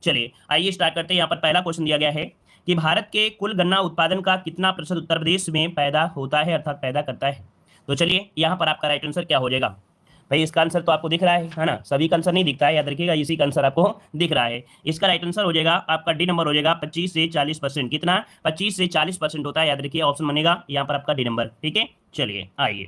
चलिए आइए स्टार्ट करते हैं। यहाँ पर पहला क्वेश्चन दिया गया है कि भारत के कुल गन्ना उत्पादन का कितना प्रतिशत उत्तर प्रदेश में पैदा होता है, अर्थात पैदा करता है। तो चलिए यहाँ पर आपका राइट आंसर क्या हो जाएगा भाई। इसका आंसर तो आपको दिख रहा है ना, सभी का आंसर नहीं दिखता है, याद रखिएगा, इसी का आंसर आपको दिख रहा है। इसका राइट आंसर हो जाएगा आपका डी नंबर हो जाएगा 25 से 40%। कितना? 25 से 40% होता है, याद रखिए, ऑप्शन बनेगा यहाँ पर आपका डी नंबर। ठीक है, चलिए आइए।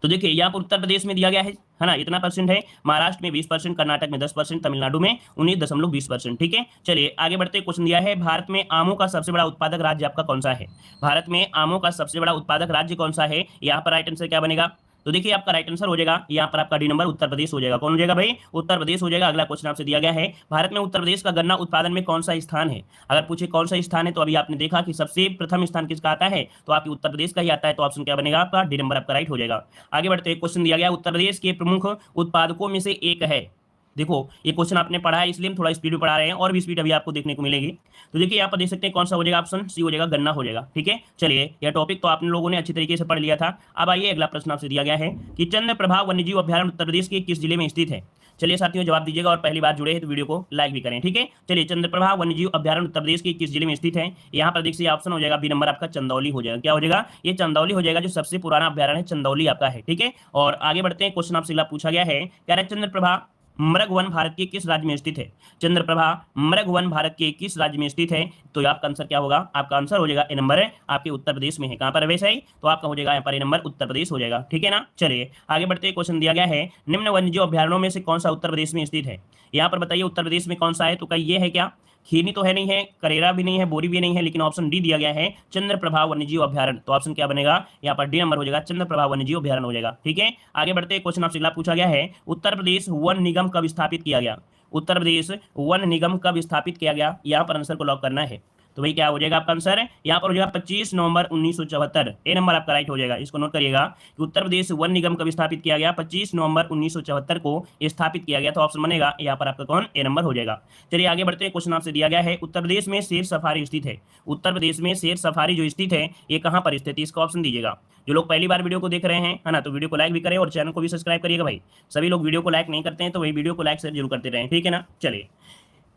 तो देखिए यहाँ पर उत्तर प्रदेश में दिया गया है ना, इतना परसेंट है। महाराष्ट्र में 20%, कर्नाटक में 10%, तमिलनाडु में 19.20%। ठीक है, चलिए आगे बढ़ते। क्वेश्चन दिया है भारत में आमों का सबसे बड़ा उत्पादक राज्य आपका कौन सा है। भारत में आमों का सबसे बड़ा उत्पादक राज्य कौन सा है, यहाँ पर राइट आंसर क्या बनेगा। तो देखिए आपका राइट आंसर हो जाएगा यहाँ पर आपका डी नंबर उत्तर प्रदेश हो जाएगा। कौन हो जाएगा भाई? उत्तर प्रदेश हो जाएगा। अगला क्वेश्चन आपसे दिया गया है भारत में उत्तर प्रदेश का गन्ना उत्पादन में कौन सा स्थान है। अगर पूछे कौन सा स्थान है तो अभी आपने देखा कि सबसे प्रथम स्थान किसका आता है, तो आपकी उत्तर प्रदेश का ही आता है। तो ऑप्शन क्या बनेगा आपका? डी नंबर आपका राइट हो जाएगा। आगे बढ़ते क्वेश्चन दिया गया उत्तर प्रदेश के प्रमुख उत्पादकों में से एक है। देखो ये क्वेश्चन आपने पढ़ा है इसलिए हम थोड़ा स्पीड में पढ़ा रहे हैं, और भी स्पीड अभी आपको देखने को मिलेगी। तो देखिए यहाँ पर देख सकते हैं कौन सा हो जाएगा, ऑप्शन सी हो जाएगा, गन्ना हो जाएगा। ठीक है, चलिए यह टॉपिक तो आप लोगों ने अच्छी तरीके से पढ़ लिया था। अब आइए अगला प्रश्न आपसे दिया गया है कि चंद्रप्रभा वन्यजीव अभ्यारण्य उत्तर प्रदेश के किस जिले में स्थित है। चलिए साथियों जवाब दीजिएगा, और पहली बार जुड़े हैं तो वीडियो को लाइक भी करें। ठीक है, चलिए चंद्रप्रभा वन्यजीव अभ्यारण्य उत्तर प्रदेश के किस जिले में स्थित है। यहाँ पर देखिए ऑप्शन हो जाएगा बी नंबर आपका चंदौली हो जाएगा। क्या हो जाएगा? ये चंदौली हो जाएगा, जो सबसे पुराना अभ्यारण्य चंदौली आपका है। ठीक है, और आगे बढ़ते हैं। क्वेश्चन आपसे पूछा गया है कह रहे चंद्रप्रभा मृगवन भारत के किस राज्य में स्थित है। चंद्रप्रभा मृगवन भारत के किस राज्य में स्थित है। तो आपका आंसर क्या होगा? आपका आंसर हो जाएगा ए नंबर है, आपके उत्तर प्रदेश में है। कहां पर वैसे ही तो आपका हो जाएगा यहाँ पर ए नंबर उत्तर प्रदेश हो जाएगा। ठीक है ना, चलिए आगे बढ़ते। क्वेश्चन दिया गया है निम्न वन्यजीव अभ्यारण्यों में से कौन सा उत्तर प्रदेश में स्थित है। यहाँ पर बताइए उत्तर प्रदेश में कौन सा है। तो कहीं ये है क्या? खीनी तो है नहीं है, करेरा भी नहीं है, बोरी भी नहीं है, लेकिन ऑप्शन डी दिया गया है चंद्रप्रभा वन्यजीव अभ्यारण्य। तो ऑप्शन क्या बनेगा यहाँ पर? डी नंबर हो जाएगा, चंद्रप्रभा वन्यजीव अभ्यारण्य हो जाएगा। ठीक है, आगे बढ़ते। क्वेश्चन आपसे अगला पूछा गया है उत्तर प्रदेश वन निगम कब स्थापित किया गया। उत्तर प्रदेश वन निगम कब स्थापित किया गया, यहाँ पर आंसर को लॉक करना है। तो भाई क्या हो जाएगा आपका आंसर? यहाँ पर हो जाएगा 25 नवंबर 1974। ए नंबर आपका राइट हो जाएगा। इसको नोट करिएगा कि उत्तर प्रदेश वन निगम कब स्थापित किया गया, 25 नवंबर 1974 को स्थापित किया गया। तो ऑप्शन बनेगा यहाँ पर आपका कौन? ए नंबर हो जाएगा। चलिए आगे बढ़ते हैं। क्वेश्चन आपसे दिया गया है उत्तर प्रदेश में शेर सफारी स्थित है। उत्तर प्रदेश में शेर सफारी जो स्थित है ये कहाँ पर स्थित है, इसका ऑप्शन दीजिएगा। जो लोग पहली बार वीडियो को देख रहे हैं है ना, तो वीडियो को लाइक भी करें और चैनल को भी सब्सक्राइब करिएगा भाई। सभी लोग वीडियो को लाइक नहीं करते हैं तो वही वीडियो को लाइक जरूर करते रहें। ठीक है ना, चलिए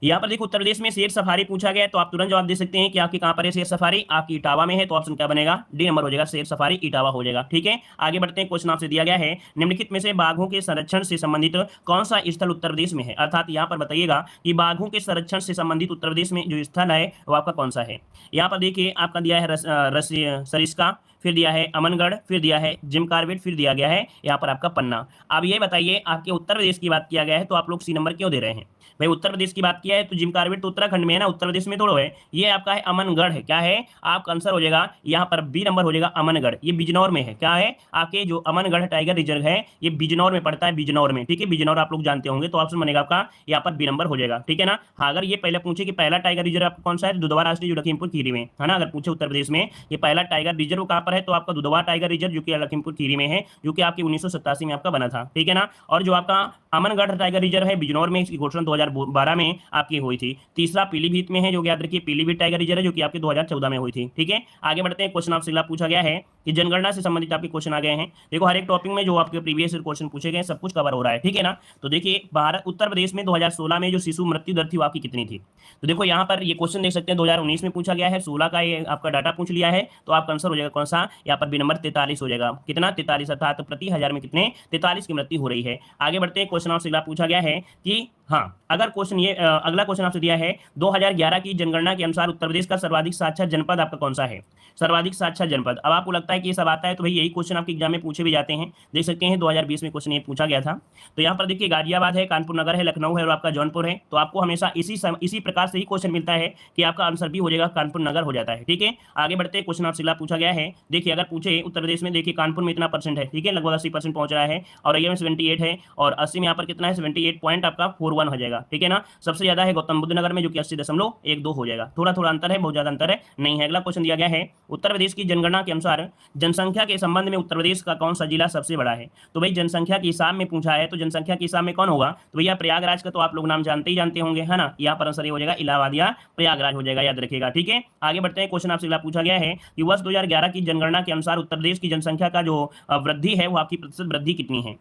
यहाँ पर देखो उत्तर प्रदेश में शेर सफारी पूछा गया है, तो आप तुरंत जवाब दे सकते हैं कि आपकी कहां पर है शेर सफारी। आपकी इटावा में है। तो ऑप्शन क्या बनेगा? डी नंबर हो जाएगा, शेर सफारी इटावा हो जाएगा। ठीक है, आगे बढ़ते हैं। क्वेश्चन आपसे दिया गया है निम्नलिखित में से बाघों के संरक्षण से संबंधित कौन सा स्थल उत्तर प्रदेश में है। अर्थात यहाँ पर बताइएगा कि बाघों के संरक्षण से संबंधित उत्तर प्रदेश में जो स्थल है वो आपका कौन सा है। यहाँ पर देखिए आपका दिया है सरिस्का, फिर दिया है अमनगढ़, फिर दिया है जिम कार्बेट, फिर दिया गया है यहाँ पर आपका पन्ना। अब ये बताइए आपके उत्तर प्रदेश की बात किया गया है तो आप लोग सी नंबर क्यों दे रहे हैं भाई? उत्तर प्रदेश की बात किया है तो जिम कार्बेट तो उत्तराखंड में है ना, उत्तर प्रदेश में थोड़ा है। ये आपका है अमनगढ़ है। क्या है? आपका आंसर हो जाएगा यहाँ पर बी नंबर हो जाएगा अमनगढ़। ये बिजनौर में है। क्या है? आपके जो अमनगढ़ टाइगर रिजर्व है ये बिजनौर में पड़ता है, बिजनौर में। ठीक है, बिजनौर आप लोग जानते होंगे। तो ऑप्शन बनेगा आपका यहाँ पर बी नंबर हो जाएगा। ठीक है ना। हाँ, अगर ये पहले पूछे कि पहला टाइगर रिजर्व आपका कौन सा है, दुधवा राष्ट्रीय जो लखीमपुर खीरी में है ना, अगर पूछे उत्तर प्रदेश में ये पहला टाइगर रिजर्व कहाँ पर है, तो आपका दुधवा टाइगर रिजर्व जो कि लखीमपुर खीरी में है, जो कि आपकी 1987 में आपका बना था। ठीक है ना। और जो आपका अमनगढ़ टाइगर रिजर्व है बिजनौर में, इसकी घोषणा 2012 में आपकी हुई थी। तीसरा पीलीभीत में है, जो कि याद रखिए पीलीभीत टाइगर रिजर्व है, जो कि आपके 2014 में हुई थी। ठीक है, आगे बढ़ते हैं। क्वेश्चन आपसे अगला पूछा गया है कि जनगणना से संबंधित आपके क्वेश्चन आ गए हैं। देखो हर एक टॉपिक में जो आपके प्रीवियस क्वेश्चन पूछे गए सब कुछ कवर हो रहा है। ठीक है ना। तो देखिए भारत उत्तर प्रदेश में 2016 में जो शिशु मृत्यु दर थी वो आपकी कितनी थी। तो देखो यहाँ पर ये क्वेश्चन देख सकते हैं 2019 में पूछा गया है, 16 का ये आपका डाटा पूछ लिया है। तो आपका आंसर हो जाएगा कौन सा? यहाँ पर बी नंबर 43 हो जाएगा। कितना? 43, अर्थात प्रति हजार में कितने? 43 की मृत्यु हो रही है। आगे बढ़ते हैं। क्वेश्चन आपसे अगला पूछा गया है कि हाँ, अगर क्वेश्चन ये अगला क्वेश्चन आपसे दिया है 2011 की जनगणना के अनुसार उत्तर प्रदेश का सर्वाधिक साक्षर जनपद आपका कौन सा है। सर्वाधिक साक्षर जनपद। अब आपको लगता है कि ये सब आता है तो भाई यही क्वेश्चन आपके एग्जाम में पूछे भी जाते हैं। देख सकते हैं 2020 में क्वेश्चन ये पूछा गया था। तो यहाँ पर देखिए गाजियाबाद है, कानपुर नगर है, लखनऊ है और आपका जौनपुर है। तो आपको हमेशा इसी प्रकार से ही क्वेश्चन मिलता है कि आपका आंसर भी हो जाएगा कानपुर नगर हो जाता है। ठीक है, आगे बढ़ते हैं। क्वेश्चन आपसे अगला पूछा गया है, देखिए अगर पूछे उत्तर प्रदेश में, देखिए कानपुर में इतना परसेंट है। ठीक है, लगभग 80% पहुंच रहा है, और ये में 78 है, और 80 में यहाँ पर कितना है? 78 पॉइंट आपका 41 हो जाएगा। ठीक है ना। सबसे ज्यादा है गौतम बुद्ध नगर में, जो कि 80.12 हो जाएगा। थोड़ा थोड़ा अंतर है, बहुत ज्यादा अंतर है नहीं है। अगला क्वेश्चन दिया गया है उत्तर प्रदेश की जनगणना के अनुसार जनसंख्या के संबंध में उत्तर प्रदेश का कौन सा जिला सबसे बड़ा है। तो भाई जनसंख्या के हिसाब में पूछा है, तो जनसंख्या के हिसाब में कौन होगा? तो भैया प्रयागराज का तो आप लोग नाम जानते ही जानते होंगे है ना। यहाँ पर आंसर हो जाएगा इलाहाबाद या प्रयागराज हो जाएगा, याद रखिएगा। ठीक है, आगे बढ़ते हैं। क्वेश्चन आपसे अगला पूछा गया है कि वर्ष 2011 की जनगणना के अनुसार उत्तर प्रदेश की जनसंख्या का जो वृद्धि है वो आपकी प्रतिशत वृद्धि कितनी है।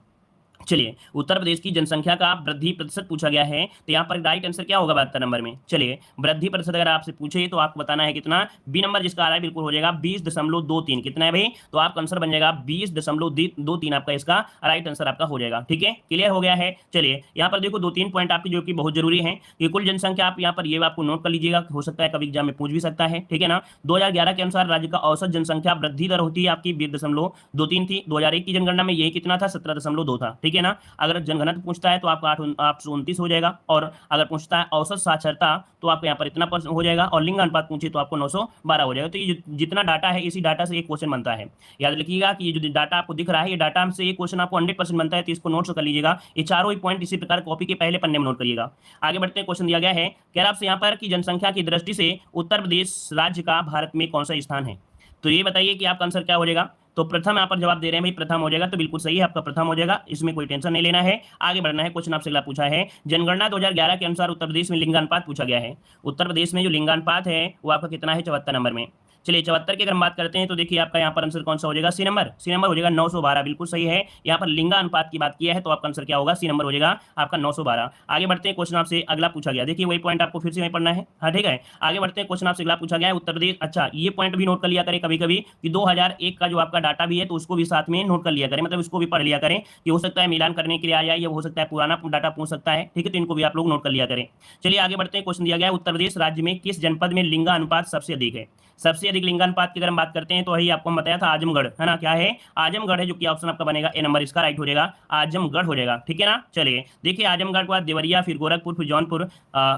चलिए, उत्तर प्रदेश की जनसंख्या का वृद्धि प्रतिशत पूछा गया है, तो यहाँ पर राइट आंसर क्या होगा 72 नंबर में। चलिए, वृद्धि प्रतिशत अगर आपसे पूछे तो आपको बताना है कितना, बी नंबर जिसका आ रहा है बिल्कुल हो जाएगा 20.23। कितना है भाई, तो आपका आंसर बन जाएगा 20.23 आपका इसका राइट आंसर आपका हो जाएगा। ठीक है, क्लियर हो गया है। चलिए, यहाँ पर देखो 2-3 पॉइंट आपकी जो कि बहुत जरूरी है कि कुल जनसंख्या आप यहाँ पर ये आपको नोट कर लीजिएगा, हो सकता है कभी एग्जाम में पूछ भी सकता है। ठीक है ना, 2011 के अनुसार राज्य का औसत जनसंख्या वृद्धि दर होती है आपकी 20.23 थी। 2001 की जनगणना में ये कितना था, 17.2 था। ठीक है ना, अगर जनघनत्व पूछता है तो आपका 829 हो जाएगा, और अगर पूछता है औसत साक्षरता तो आपको यहाँ पर इतना % हो जाएगा, और लिंग अनुपात पूछे तो आपको 912 हो जाएगा। तो ये जितना डाटा है इसी डाटा से एक क्वेश्चन बनता है। याद रखिएगा कि ये जो डाटा आपको दिख रहा है, ये डाटा से एक क्वेश्चन आपको 100% बनता है, तो इसको नोट कर लीजिएगा। ये चारों ही पॉइंट इसी प्रकार कॉपी के पहले पन्ने में नोट करिएगा। आगे बढ़ते हैं, क्वेश्चन दिया गया है कह आपसे यहाँ पर कि जनसंख्या की दृष्टि से उत्तर प्रदेश राज्य का भारत में कौन सा स्थान है। तो ये बताइए कि आपका आंसर क्या हो जाएगा। तो प्रथम यहाँ पर जवाब दे रहे हैं भाई, प्रथम हो जाएगा, तो बिल्कुल सही है, आपका प्रथम हो जाएगा, इसमें कोई टेंशन नहीं लेना है। आगे बढ़ना है, क्वेश्चन आपसे अगला पूछा है, जनगणना 2011 के अनुसार उत्तर प्रदेश में लिंगानुपात पूछा गया है। उत्तर प्रदेश में जो लिंगानुपात है वो आपका कितना है, 74 नंबर में। चलिए, 74 की अगर हम बात करते हैं तो देखिए आपका यहाँ पर आंसर कौन सा हो जाएगा, सी नंबर। सी नंबर हो जाएगा 912, बिल्कुल सही है। यहाँ पर लिंगानुपात की बात किया है तो आपका आंसर क्या होगा, सी नंबर हो जाएगा आपका 912। आगे बढ़ते हैं, क्वेश्चन आपसे अगला पूछा गया, देखिए वही पॉइंट आपको फिर से वहीं पढ़ना है। हाँ ठीक है, आगे बढ़ते हैं, क्वेश्चन आपसे अगला पूछा गया है उत्तर प्रदेश। अच्छा, ये पॉइंट भी नोट कर लिया करें कभी कभी कि 2001 का जो आपका डाटा भी है तो उसको भी साथ में नोट कर लिया करें, मतलब उसको भी पढ़ लिया करें कि हो सकता है मिलान करने के लिए आ जाए, या हो सकता है पुराना डाटा पूछ सकता है। ठीक है, तो इनको भी आप लोग नोट कर लिया करें। चलिए आगे बढ़ते हैं, क्वेश्चन दिया गया है उत्तर प्रदेश राज्य में किस जनपद में लिंगानुपात सबसे अधिक है। सबसे अधिक लिंगानुपात की अगर हम बात करते हैं तो वही आपको बताया था आजमगढ़, है ना, क्या है, आजमगढ़ है, जो कि ऑप्शन आपका बनेगा ए नंबर, इसका राइट हो जाएगा आजमगढ़ हो जाएगा। ठीक है ना, चलिए देखिए आजमगढ़ के बाद देवरिया, फिर गोरखपुर, फिर जौनपुर।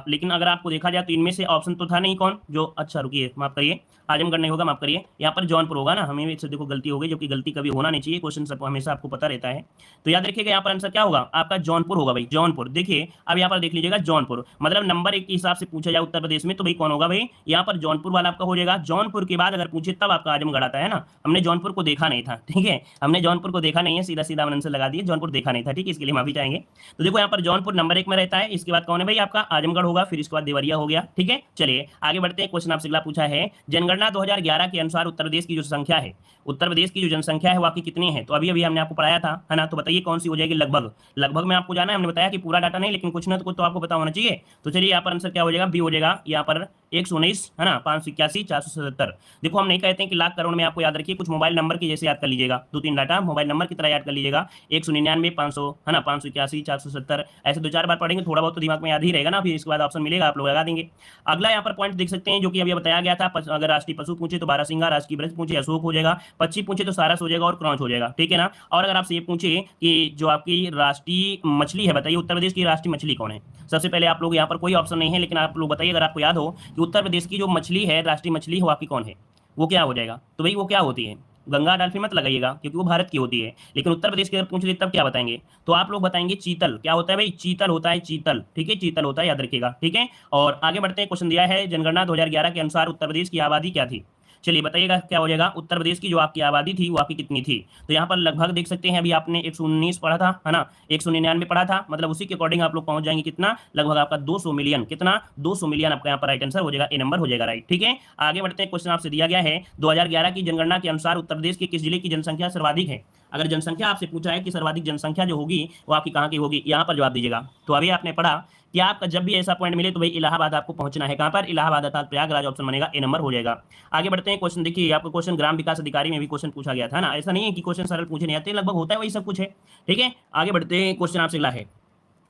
लेकिन अगर आपको देखा जाए तो इनमें से ऑप्शन तो था नहीं कौन जो, अच्छा रुकिए माफ करिए, आजमगढ़ नहीं होगा, माफ करिए, यहाँ पर जौनपुर होगा ना, हमें भी देखो गलती हो गई, जो कि गलती कभी होना नहीं चाहिए, क्वेश्चन सब हमेशा आपको पता रहता है। तो याद रखिएगा यहाँ पर आंसर क्या होगा आपका, जौनपुर होगा भाई, जौनपुर। देखिए अब यहाँ पर देख लीजिएगा जौनपुर, मतलब नंबर 1 के हिसाब से पूछा जाए उत्तर प्रदेश में तो भाई कौन होगा भाई, यहाँ पर जौनपुर वाला आपका हो जाएगा। जौनपुर के बाद अगर पूछे तब आपका आजमगढ़ आता है ना, हमने जौनपुर को देखा नहीं था। ठीक है, हमने जौनपुर को देखा नहीं है, सीधा सीधा आंसर लगा दिए, जौनपुर देखा नहीं था। ठीक है, इसके लिए माफी चाहेंगे। तो देखो यहाँ पर जौनपुर नंबर 1 में रहता है, इसके बाद कौन है भाई आपका आजमगढ़ होगा, फिर इसके बाद देवरिया हो गया। ठीक है, चलिए आगे बढ़ते हैं, क्वेश्चन आपसे अगला पूछा है, जनगणना 2011 के अनुसार उत्तर प्रदेश की जो संख्या है, उत्तर प्रदेश की जो जनसंख्या है वो आपकी कितनी है। तो अभी अभी हमने आपको पढ़ाया था, है ना, तो बताइए कौन सी हो जाएगी लगभग। लगभग में आपको जाना है, हमने बताया कि पूरा डाटा नहीं, लेकिन कुछ ना कुछ तो आपको पता होना चाहिए। तो चलिए यहाँ पर आंसर क्या हो जाएगा, बी हो जाएगा यहाँ पर 119, है ना, 581, 477। देखो हम नहीं कहते हैं कि लाख करोड़ में, आपको याद रखिए कुछ मोबाइल नंबर की जैसे याद कर लीजिएगा, 2-3 डाटा मोबाइल नंबर की तरह याद कर लीजिएगा, 199, 500, है ना, 581, 470, ऐसे 2-4 बार पढ़ेंगे, थोड़ा बहुत तो दिमाग में याद ही रहेगा ना, फिर इसके बाद ऑप्शन मिलेगा, आप लोग लगा देंगे। अगला यहाँ पर पॉइंट देख सकते हैं जो कि अभी बताया गया था, अगर राष्ट्रीय पशु पूछे तो बारहसिंगा, राष्ट्रीय वृक्ष पूछे अशोक हो जाएगा, पक्षी पूछे तो सारस हो जाएगा और क्रॉच हो जाएगा। ठीक है ना, और अगर आपसे ये पूछे कि जो आपकी राष्ट्रीय मछली है, बताइए उत्तर प्रदेश की राष्ट्रीय मछली कौन है। सबसे पहले आप लोग यहाँ पर कोई ऑप्शन नहीं है, लेकिन आप लोग बताइए अगर आपको याद हो कि उत्तर प्रदेश की जो मछली है, राष्ट्रीय मछली हो आपकी कौन है, वो क्या हो जाएगा। तो भाई वो क्या होती है, गंगा डॉल्फिन मत लगाइएगा क्योंकि वो भारत की होती है, लेकिन उत्तर प्रदेश की अगर पूछ ली तब क्या बताएंगे, तो आप लोग बताएंगे चीतल। क्या होता है भाई, चीतल होता है, चीतल। ठीक है, चीतल होता है, याद रखिएगा। ठीक है, और आगे बढ़ते हैं, क्वेश्चन दिया है जनगणना 2011 के अनुसार उत्तर प्रदेश की आबादी क्या थी। चलिए बताइएगा क्या हो जाएगा, उत्तर प्रदेश की जो आपकी आबादी थी वो आपकी कितनी थी। तो यहाँ पर लगभग देख सकते हैं, अभी आपने 119 पढ़ा था, है ना, 199 पढ़ा था, मतलब उसी के अकॉर्डिंग आप लोग पहुंच जाएंगे कितना, लगभग आपका 200 मिलियन। कितना, 200 मिलियन आपका यहाँ पर राइट आंसर हो जाएगा, ए नंबर हो जाएगा राइट। ठीक है, आगे बढ़ते हैं, क्वेश्चन आपसे दिया गया है 2011 की जनगणना के अनुसार उत्तर प्रदेश के किस जिले की जनसंख्या सर्वाधिक है। अगर जनसंख्या आपसे पूछा है कि सर्वाधिक जनसंख्या जो होगी वो आपकी कहाँ की होगी, यहाँ पर जवाब दीजिएगा। तो अभी आपने पढ़ा कि आपका जब भी ऐसा पॉइंट मिले तो भाई इलाहाबाद आपको पहुंचना है, कहां पर, इलाहाबाद अर्थात प्रयागराज, ऑप्शन बनेगा ए नंबर हो जाएगा। आगे बढ़ते हैं, क्वेश्चन देखिए आपको क्वेश्चन ग्राम विकास अधिकारी में भी क्वेश्चन पूछा गया था ना, ऐसा नहीं है कि क्वेश्चन सरल पूछे नहीं आते, लगभग होता है वही सब कुछ है। ठीक है, आगे बढ़ते हैं, क्वेश्चन आपसे अगला है,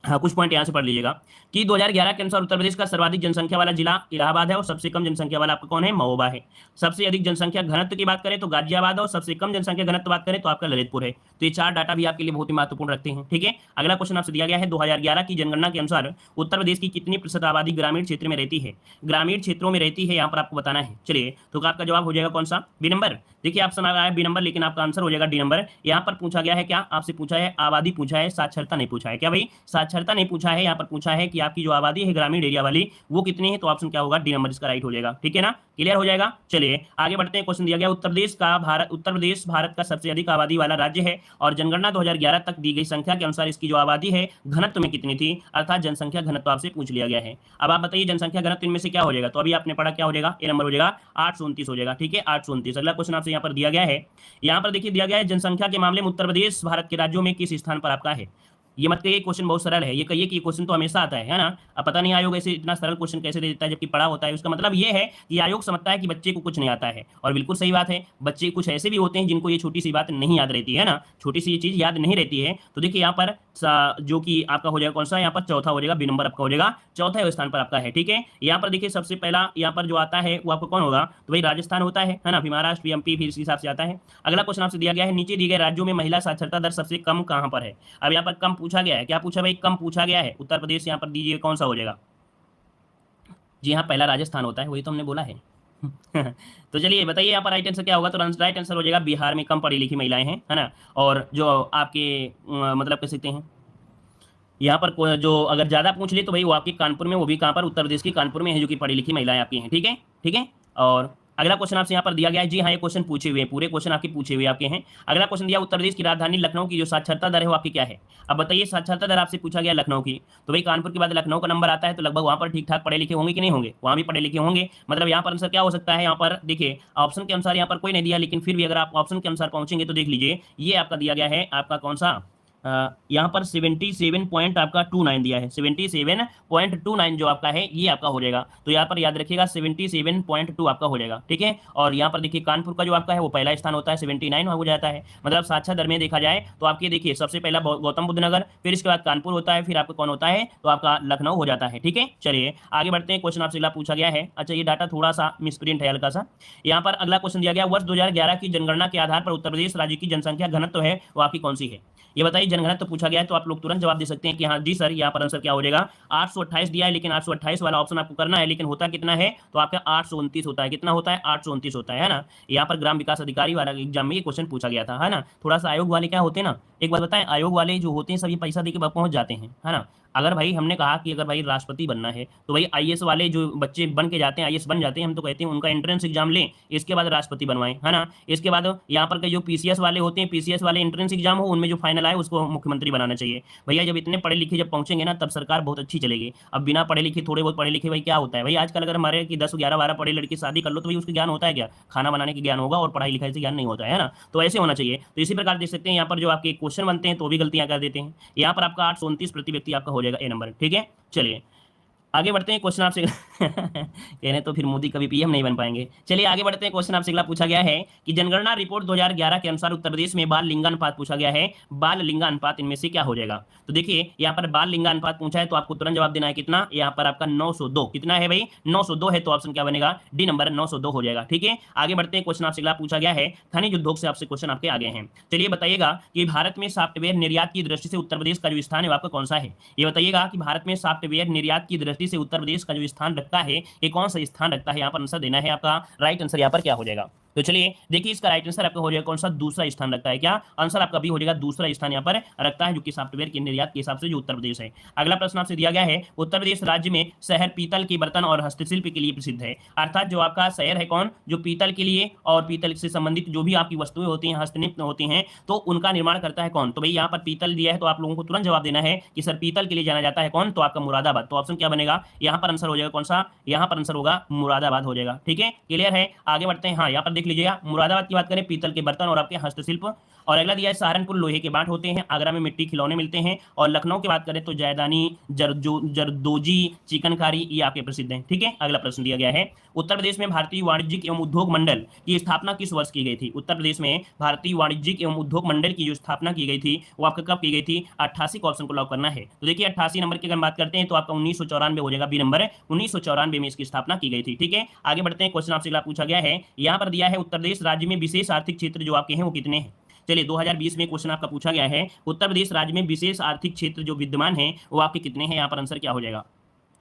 हाँ कुछ पॉइंट यहाँ से पढ़ लीजिएगा कि 2011 के अनुसार उत्तर प्रदेश का सर्वाधिक जनसंख्या वाला जिला इलाहाबाद है और सबसे कम जनसंख्या वाला आपका कौन है, महोबा है। सबसे अधिक जनसंख्या घनत्व की बात करें तो गाजियाबाद, और सबसे कम जनसंख्या घनत्व बात करें तो आपका ललितपुर है। तो ये 4 डाटा भी आपके लिए बहुत ही महत्वपूर्ण रखते हैं। ठीक है, अगला क्वेश्चन आपसे दिया गया है 2011 की जनगणना के अनुसार उत्तर प्रदेश की कितनी प्रतिशत आबादी ग्रामीण क्षेत्र में रहती है। ग्रामीण क्षेत्रों में रहती है, यहाँ पर आपको बताना है। चलिए, तो आपका जवाब हो जाएगा कौन सा, बी नंबर। देखिए ऑप्शन आ रहा है बी नंबर, लेकिन आपका आंसर हो जाएगा डी नंबर। यहाँ पर पूछा गया है क्या, आपसे पूछा है आबादी पूछा है, साक्षरता नहीं पूछा है। क्या भाई, साक्षरता साक्षरता नहीं पूछा है, यहाँ पर पूछा है कि आपकी जो आबादी है ग्रामीण एरिया वाली वो कितनी है, तो ऑप्शन क्या होगा, डी नंबर इसका राइट हो जाएगा। ठीक है ना, क्लियर हो जाएगा। चलिए आगे बढ़ते हैं। क्वेश्चन दिया गया उत्तर प्रदेश भारत का सबसे अधिक आबादी वाला राज्य है और जनगणना 2011 तक दी गई संख्या के अनुसार इसकी जो आबादी है घनत्व में कितनी थी, अर्थात जनसंख्या घनत्व आपसे पूछ लिया गया है। अब आप बताइए जनसंख्या घनत्व इनमें से क्या हो जाएगा, तो अभी आपने पढ़ा क्या हो जाएगा, ए नंबर हो जाएगा 829 हो जाएगा। ठीक है 829। अगला क्वेश्चन आपसे यहाँ पर दिया गया है, यहाँ पर देखिए दिया गया है जनसंख्या के मामले में उत्तर प्रदेश भारत के राज्यों में किस स्थान पर आपका है। ये मत कहिए क्वेश्चन बहुत सरल है, ये कहिए कि क्वेश्चन तो हमेशा आता है ना। अब पता नहीं आयोग ऐसे इतना सरल क्वेश्चन कैसे दे देता है जबकि पढ़ा होता है। उसका मतलब ये है कि आयोग समझता है कि बच्चे को कुछ नहीं आता है, और बिल्कुल सही बात है। बच्चे कुछ ऐसे भी होते हैं जिनको ये छोटी सी बात नहीं याद रहती है ना, छोटी सी ये चीज याद नहीं रहती है। तो देखिए यहाँ पर जो कि आपका हो जाएगा कौन सा, यहाँ पर चौथा हो जाएगा, बी नंबर आपका हो जाएगा, चौथा स्थान पर आपका है। ठीक है, यहाँ पर देखिए सबसे पहला यहाँ पर जो आता है वो आपको कौन होगा, तो भाई राजस्थान होता है ना, फिर महाराष्ट्र, एमपी, फिर इस हिसाब से आता है। अगला क्वेश्चन आपसे दिया गया है, नीचे दिए गए राज्यों में महिला साक्षरता दर सबसे कम कहाँ पर है। अब यहाँ पर कम पूछा गया है, क्या पूछा भाई, कम पूछा गया है। उत्तर प्रदेश यहाँ पर दीजिए कौन सा हो जाएगा, जी हाँ पहला राजस्थान होता है, वही तो हमने बोला है। तो चलिए बताइए यहाँ पर राइट आंसर क्या होगा, तो राइट आंसर हो जाएगा बिहार में कम पढ़ी लिखी महिलाएं हैं, है ना। और जो आपके मतलब कह सकते हैं यहाँ पर जो अगर ज्यादा पूछ ले तो भाई वो आपके कानपुर में, वो भी कहाँ पर, उत्तर प्रदेश के कानपुर में है, जो कि पढ़ी लिखी महिलाएं आपकी हैं। ठीक है, ठीक है। और अगला क्वेश्चन आपसे यहाँ पर दिया गया है, जी हाँ ये क्वेश्चन पूछे हुए हैं, पूरे क्वेश्चन आपके पूछे हुए आपके हैं। अगला क्वेश्चन दिया, उत्तर प्रदेश की राजधानी लखनऊ की जो साक्षरता दर है वो आपकी क्या है। अब बताइए साक्षरता दर आपसे पूछा गया लखनऊ की, तो भाई कानपुर के बाद लखनऊ का नंबर आता है, तो लगभग वहाँ पर ठीक ठाक पढ़े लिखे होंगे कि नहीं होंगे, वहाँ भी पढ़े लिखे होंगे। मतलब यहाँ पर आंसर क्या हो सकता है, यहाँ पर देखिए ऑप्शन के अनुसार यहाँ पर कोई नहीं दिया, लेकिन फिर भी अगर आप ऑप्शन के अनुसार पहुंचेंगे तो देख लीजिए ये आपका दिया गया है, आपका कौन सा, यहाँ पर 77 पॉइंट आपका 29 दिया है, 77.29 जो आपका है ये आपका हो जाएगा। तो यहाँ पर याद रखिएगा 77.2 आपका हो जाएगा। ठीक है, और यहाँ पर देखिए कानपुर का जो आपका है वो पहला स्थान होता है, 79 हो जाता है। मतलब साक्षरता दर में देखा जाए तो आपके देखिए सबसे पहला गौतम बुद्ध नगर, फिर इसके बाद कानपुर होता है, फिर आपका कौन होता है, तो आपका लखनऊ हो जाता है। ठीक है, चलिए आगे बढ़ते हैं। क्वेश्चन आपसे अगला पूछा गया है, अच्छा ये डाटा थोड़ा सा मिसप्रिंट है हल्का सा। यहाँ पर अगला क्वेश्चन दिया गया, वर्ष 2011 की जनगणना के आधार पर उत्तर प्रदेश राज्य की जनसंख्या घनत्व है वो आपकी कौन सी है। ये बताइए जनगणना पूछा गया है, तो आप लोग तुरंत जवाब दे सकते हैं कि हाँ जी सर, यहाँ पर आंसर क्या हो जाएगा, 828 दिया है, लेकिन 828 वाला ऑप्शन आपको करना है, लेकिन होता कितना है, तो आपका 829 होता है। कितना होता है, 829 होता है ना। यहाँ पर ग्राम विकास अधिकारी वाला एग्जाम में ये क्वेश्चन पूछा गया था, है ना। थोड़ा सा आयोग वाले क्या होते हैं ना, एक बात बताएं, आयोग वाले जो होते हैं सभी पैसा देकर पहुंच जाते हैं, है ना। अगर भाई हमने कहा कि अगर भाई राष्ट्रपति बनना है तो भाई आईएएस वाले जो बच्चे बन के जाते हैं, आईएएस बन जाते हैं, हम तो कहते हैं उनका एंट्रेंस एग्जाम लें, इसके बाद राष्ट्रपति बनवाएं, है ना। इसके बाद यहाँ पर के जो पीसीएस वाले होते हैं, पीसीएस वाले एंट्रेंस एग्जाम हो, उनमें जो फाइनल आए उसको मुख्यमंत्री बनाना चाहिए। भैया जब इतने पढ़े लिखे जब पहुंचेंगे ना तब सरकार बहुत अच्छी चलेगी। अब बिना पढ़े लिखे, थोड़े बहुत पढ़े लिखे भाई क्या होता है भाई, आजकल अगर हमारे कि 10 11 12 पढ़े लड़की शादी कर लो तो भाई उसके ज्ञान होता है क्या, खाना बनाने के ज्ञान होगा और पढ़ाई लिखाई से ज्ञान नहीं होता है ना। तो ऐसे होना चाहिए। तो इसी प्रकार देख सकते हैं यहाँ पर जो आपके क्वेश्चन बनते हैं तो भी गलतियां कर देते हैं। यहाँ पर आपका 829 प्रति व्यक्ति आपका हो जाएगा ए नंबर। ठीक है, चलिए आगे बढ़ते हैं। क्वेश्चन आपसे कहने तो फिर मोदी कभी पीएम नहीं बन पाएंगे। चलिए आगे बढ़ते हैं। क्वेश्चन आपसे अगला पूछा गया है कि जनगणना रिपोर्ट 2011 के अनुसार उत्तर प्रदेश में बाल लिंगानुपात पूछा गया है, बाल लिंगानुपात इनमें से क्या हो जाएगा। तो देखिए यहाँ पर बाल लिंगानुपात पूछा है तो आपको तुरंत जवाब देना है कितना, यहाँ पर आपका 902। कितना है भाई, 902 है, तो ऑप्शन क्या बनेगा, डी नंबर 902 हो जाएगा। ठीक है, आगे बढ़ते हैं। क्वेश्चन आपसे अगला पूछा गया है, खनिज उद्योग से आपसे क्वेश्चन आपके आगे हैं। चलिए बताइएगा कि भारत में सॉफ्टवेयर निर्यात की दृष्टि से उत्तर प्रदेश का जो स्थान है आपका कौन सा है। ये बताइएगा कि भारत में सॉफ्टवेयर निर्यात की दृष्टि से उत्तर प्रदेश का स्थान रखता है, ये कौन सा स्थान रखता है, यहाँ पर आंसर देना है। आपका राइट आंसर यहाँ पर क्या हो जाएगा, तो चलिए देखिए इसका राइट आंसर आपका हो जाएगा कौन सा, दूसरा स्थान रखता है। क्या आंसर आपका भी हो जाएगा, दूसरा स्थान यहाँ पर रखता है, जो कि सॉफ्टवेयर के निर्यात के हिसाब से जो उत्तर प्रदेश है। अगला प्रश्न आपसे दिया गया है, उत्तर प्रदेश राज्य में शहर पीतल के बर्तन और हस्तशिल्प के लिए प्रसिद्ध है। अर्थात जो आपका शहर है कौन, जो पीतल के लिए और पीतल से संबंधित जो भी आपकी वस्तुएं होती हैं, हस्तनिर्मित होती हैं, तो उनका निर्माण करता है कौन। तो भाई यहाँ पर पीतल दिया है तो आप लोगों को तुरंत जवाब देना है कि सर पीतल के लिए जाना जाता है कौन, तो आपका मुरादाबाद। तो ऑप्शन क्या बनेगा, यहाँ पर आंसर हो जाएगा कौन सा, यहाँ पर आंसर होगा मुरादाबाद हो जाएगा। ठीक है, क्लियर है, आगे बढ़ते हैं। हाँ यहाँ पर देख लीजिएगा, मुरादाबाद की बात करें पीतल के बर्तन और आपके हस्तशिल्प, और अगला दिया है सहारनपुर लोहे के बाट होते हैं, आगरा में मिट्टी खिलौने मिलते हैं, और लखनऊ की बात करें तो जयदानी, जरदोजी, चिकनकारी ये आपके प्रसिद्ध हैं। ठीक है, अगला प्रश्न दिया गया है, उत्तर प्रदेश में भारतीय वाणिज्यिक एवं उद्योग मंडल की स्थापना किस वर्ष की गई थी। उत्तर प्रदेश में भारतीय वाणिज्यिक एवं उद्योग मंडल की जो स्थापना की गई थी वो आपका कब की गई थी, 88 का ऑप्शन को लॉक करना है। तो देखिए 88 नंबर की अगर बात करते हैं तो आपका 1994 हो जाएगा, बी नंबर 1994 में इसकी स्थापना की गई थी। ठीक है, आगे बढ़ते हैं। क्वेश्चन आपसे अगला पूछा गया है, यहाँ पर दिया है उत्तर प्रदेश राज्य में विशेष आर्थिक क्षेत्र जो आपके हैं वो कितने हैं। चलिए 2020 में क्वेश्चन आपका पूछा गया है, उत्तर प्रदेश राज्य में विशेष आर्थिक क्षेत्र जो विद्यमान है वो आपके कितने हैं, यहाँ पर आंसर क्या हो जाएगा।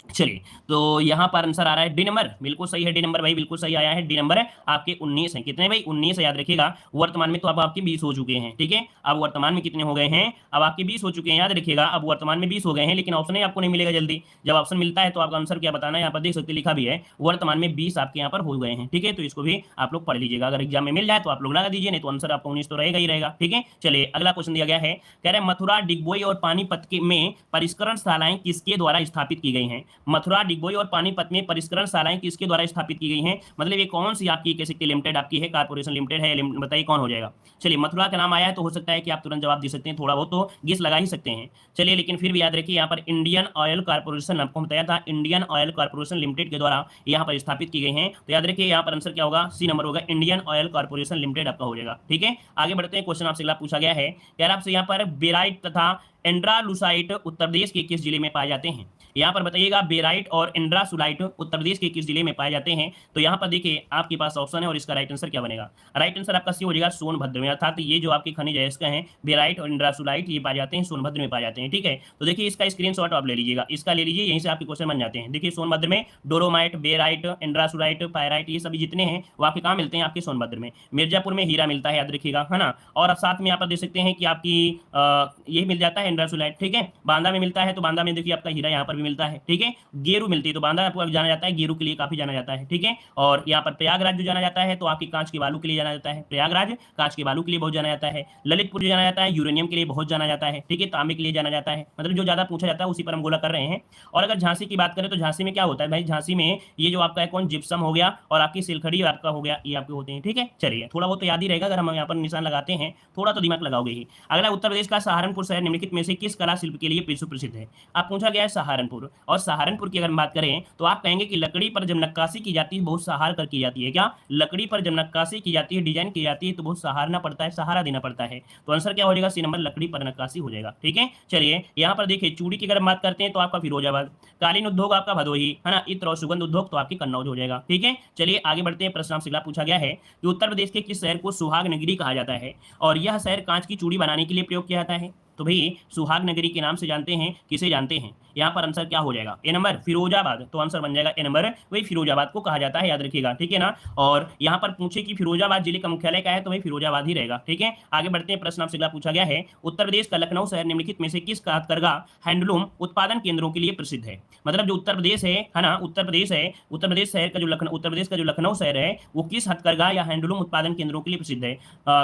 चलिए, तो यहाँ पर आंसर आ रहा है डी नंबर, बिल्कुल सही है डी नंबर भाई, बिल्कुल सही आया है डी नंबर। आपके 19 हैं, कितने भाई 19 याद रखिएगा। वर्तमान में तो अब आपके 20 हो चुके हैं, ठीक है। अब वर्तमान में कितने हो गए हैं, अब आपके 20 हो चुके हैं, याद रखिएगा। अब वर्तमान में 20 हो गए हैं, लेकिन ऑप्शन ही आपको नहीं मिलेगा जल्दी। जब ऑप्शन मिलता है तो आपका आंसर क्या बताना है, यहाँ पर देख सकते लिखा भी है वर्तमान में 20 आपके यहाँ पर हो गए हैं, ठीक है। तो इसको भी आप लोग पढ़ लीजिएगा, अगर एग्जाम में मिल जाए तो आप लोग लगा दीजिए, नहीं तो आंसर आपका 19 तो रहेगा ही रहेगा, ठीक है। चलिए अगला क्वेश्चन दिया गया है, कह रहे हैं मथुरा, डिगबोई और पानीपत में परिष्करण शालाएं किसके द्वारा स्थापित की गई हैं। मथुरा, डिगबोई और पानीपत में परिष्करण शालाएं किसके द्वारा स्थापित की गई हैं, मतलब ये कौन सी आपकी कह सकते लिमिटेड आपकी है, कारपोरेशन लिमिटेड है, बताइए कौन हो जाएगा। चलिए मथुरा का नाम आया है तो हो सकता है कि आप तुरंत जवाब दे सकते हैं, थोड़ा बहुत तो गेस लगा ही सकते हैं। चलिए लेकिन फिर भी याद रखिए, यहाँ पर इंडियन ऑयल कारपोरेशन, आपको बताया था इंडियन ऑयल कारपोरेशन लिमिटेड के द्वारा यहाँ पर स्थापित की गई हैं। तो याद रखिए यहाँ पर आंसर क्या होगा, सी नंबर होगा, इंडियन ऑयल कारपोरेशन लिमिटेड आपका हो जाएगा, ठीक है। आगे बढ़ते हैं, क्वेश्चन आपसे अगला पूछा गया है, यार आपसे यहाँ पर बेराइट तथा एंड्रालुसाइट उत्तर प्रदेश के किस जिले में पाए जाते हैं। यहाँ पर बताइएगा बेराइट और एंड्रासुलाइट उत्तर प्रदेश के किस जिले में पाए जाते हैं। तो यहाँ पर देखिए आपके पास ऑप्शन है और इसका राइट आंसर क्या बनेगा, राइट आंसर आपका सी हो जाएगा सोनभद्र में। अर्थात ये जो आपके खनिज है इसका है बेराइट और एंड्रासुलाइट, ये पाए जाते हैं सोनभद्र में पाए जाते हैं, ठीक है। तो देखिए इसका स्क्रीनशॉट आप ले लीजिएगा, इसका ले लीजिए, यहीं से आपके क्वेश्चन बन जाते हैं। देखिए सोनभद्र में डोरोमाइट, बेराइट, एंड्रासुलाइट, पायराइट, ये सभी जितने हैं वो आपके कहाँ मिलते हैं, आपके सोनभद्र में। मिर्जापुर में हीरा मिलता है, याद रखिएगा, है ना। और साथ में यहाँ पर देख सकते हैं कि आपकी यही मिल जाता है एंड्रासुलाइट, ठीक है। बांदा में मिलता है तो बांदा में देखिए आपका हीरा यहाँ पर भी मिलता है, ठीक है। गेरू मिलती है तो बांदा आपको जाना जाता है, गेरू के लिए काफी जाना जाता है, ठीक है। और यहाँ पर प्रयागराज जो जाना जाता है तो आपकी कांच के बालू के लिए जाना जाता है, प्रयागराज कांच के बालू के लिए बहुत जाना जाता है। ललितपुर जो जाना जाता है यूरेनियम के लिए बहुत जाना जाता है, ठीक है, तांबे के लिए जाना जाता है। मतलब जो ज्यादा पूछा जाता है उसी पर हम गोला कर रहे हैं। और अगर झांसी की बात करें तो झांसी में क्या होता है भाई, झांसी में ये जो आपका है कौन, जिप्सम हो गया और आपकी सिलखड़ी आपका हो गया, ये आपके होते हैं, ठीक है। चलिए थोड़ा बहुत तो याद ही रहेगा, अगर हम यहाँ पर निशान लगाते हैं थोड़ा तो दिमाग लगाओगे ही। अगला, उत्तर प्रदेश का सहारनपुर शहर निम्नलिखित में से किस कला शिल्प के लिए विश्व प्रसिद्ध है। आप पूछा गया है सहारनपुर, और सहारनपुर की अगर हम बात करें तो आप कहेंगे कि लकड़ी पर जब नक्काशी की जाती है बहुत सहार कर की जाती है। क्या लकड़ी पर जब नक्काशी की जाती है, डिजाइन की जाती है तो बहुत सहारना पड़ता है, सहारा देना पड़ता है। तो आंसर क्या हो जाएगा, सी नंबर, लकड़ी पर नक्काशी हो जाएगा, ठीक है। चलिए यहाँ पर देखिए चूड़ी की अगर बात करते हैं तो आपका फिरोजाबाद, कालीन उद्योग आपका भदोही, है ना, इत्र और सुगंध उद्योग तो आपकी कन्नौज हो जाएगा, ठीक है। चलिए आगे बढ़ते हैं, प्रश्न आपसे अगला पूछा गया है कि उत्तर प्रदेश के किस शहर को सुहाग नगरी कहा जाता है और यह शहर कांच की चूड़ी बनाने के लिए प्रयोग किया जाता है। तो भाई सुहाग नगरी के नाम से जानते हैं, किसे जानते हैं, यहाँ पर आंसर क्या हो जाएगा, ए नंबर फिरोजाबाद। तो आंसर बन जाएगा ए नंबर, वही फिरोजाबाद को कहा जाता है, याद रखिएगा, ठीक है ना। और यहाँ पर पूछे कि फिरोजाबाद जिले का मुख्यालय क्या है, तो वही फिरोजाबाद ही रहेगा, ठीक है। आगे बढ़ते हैं, प्रश्न आपसे अगला पूछा गया है, उत्तर प्रदेश का लखनऊ शहर निम्नलिखित में से किस हथकरघा हैंडलूम उत्पादन केंद्रों के लिए प्रसिद्ध है। मतलब जो उत्तर प्रदेश है ना, उत्तर प्रदेश है, उत्तर प्रदेश शहर का जो लखनऊ, उत्तर प्रदेश का जो लखनऊ शहर है वो किस हथकरघा या हैंडलूम उत्पादन केंद्रों के लिए प्रसिद्ध है।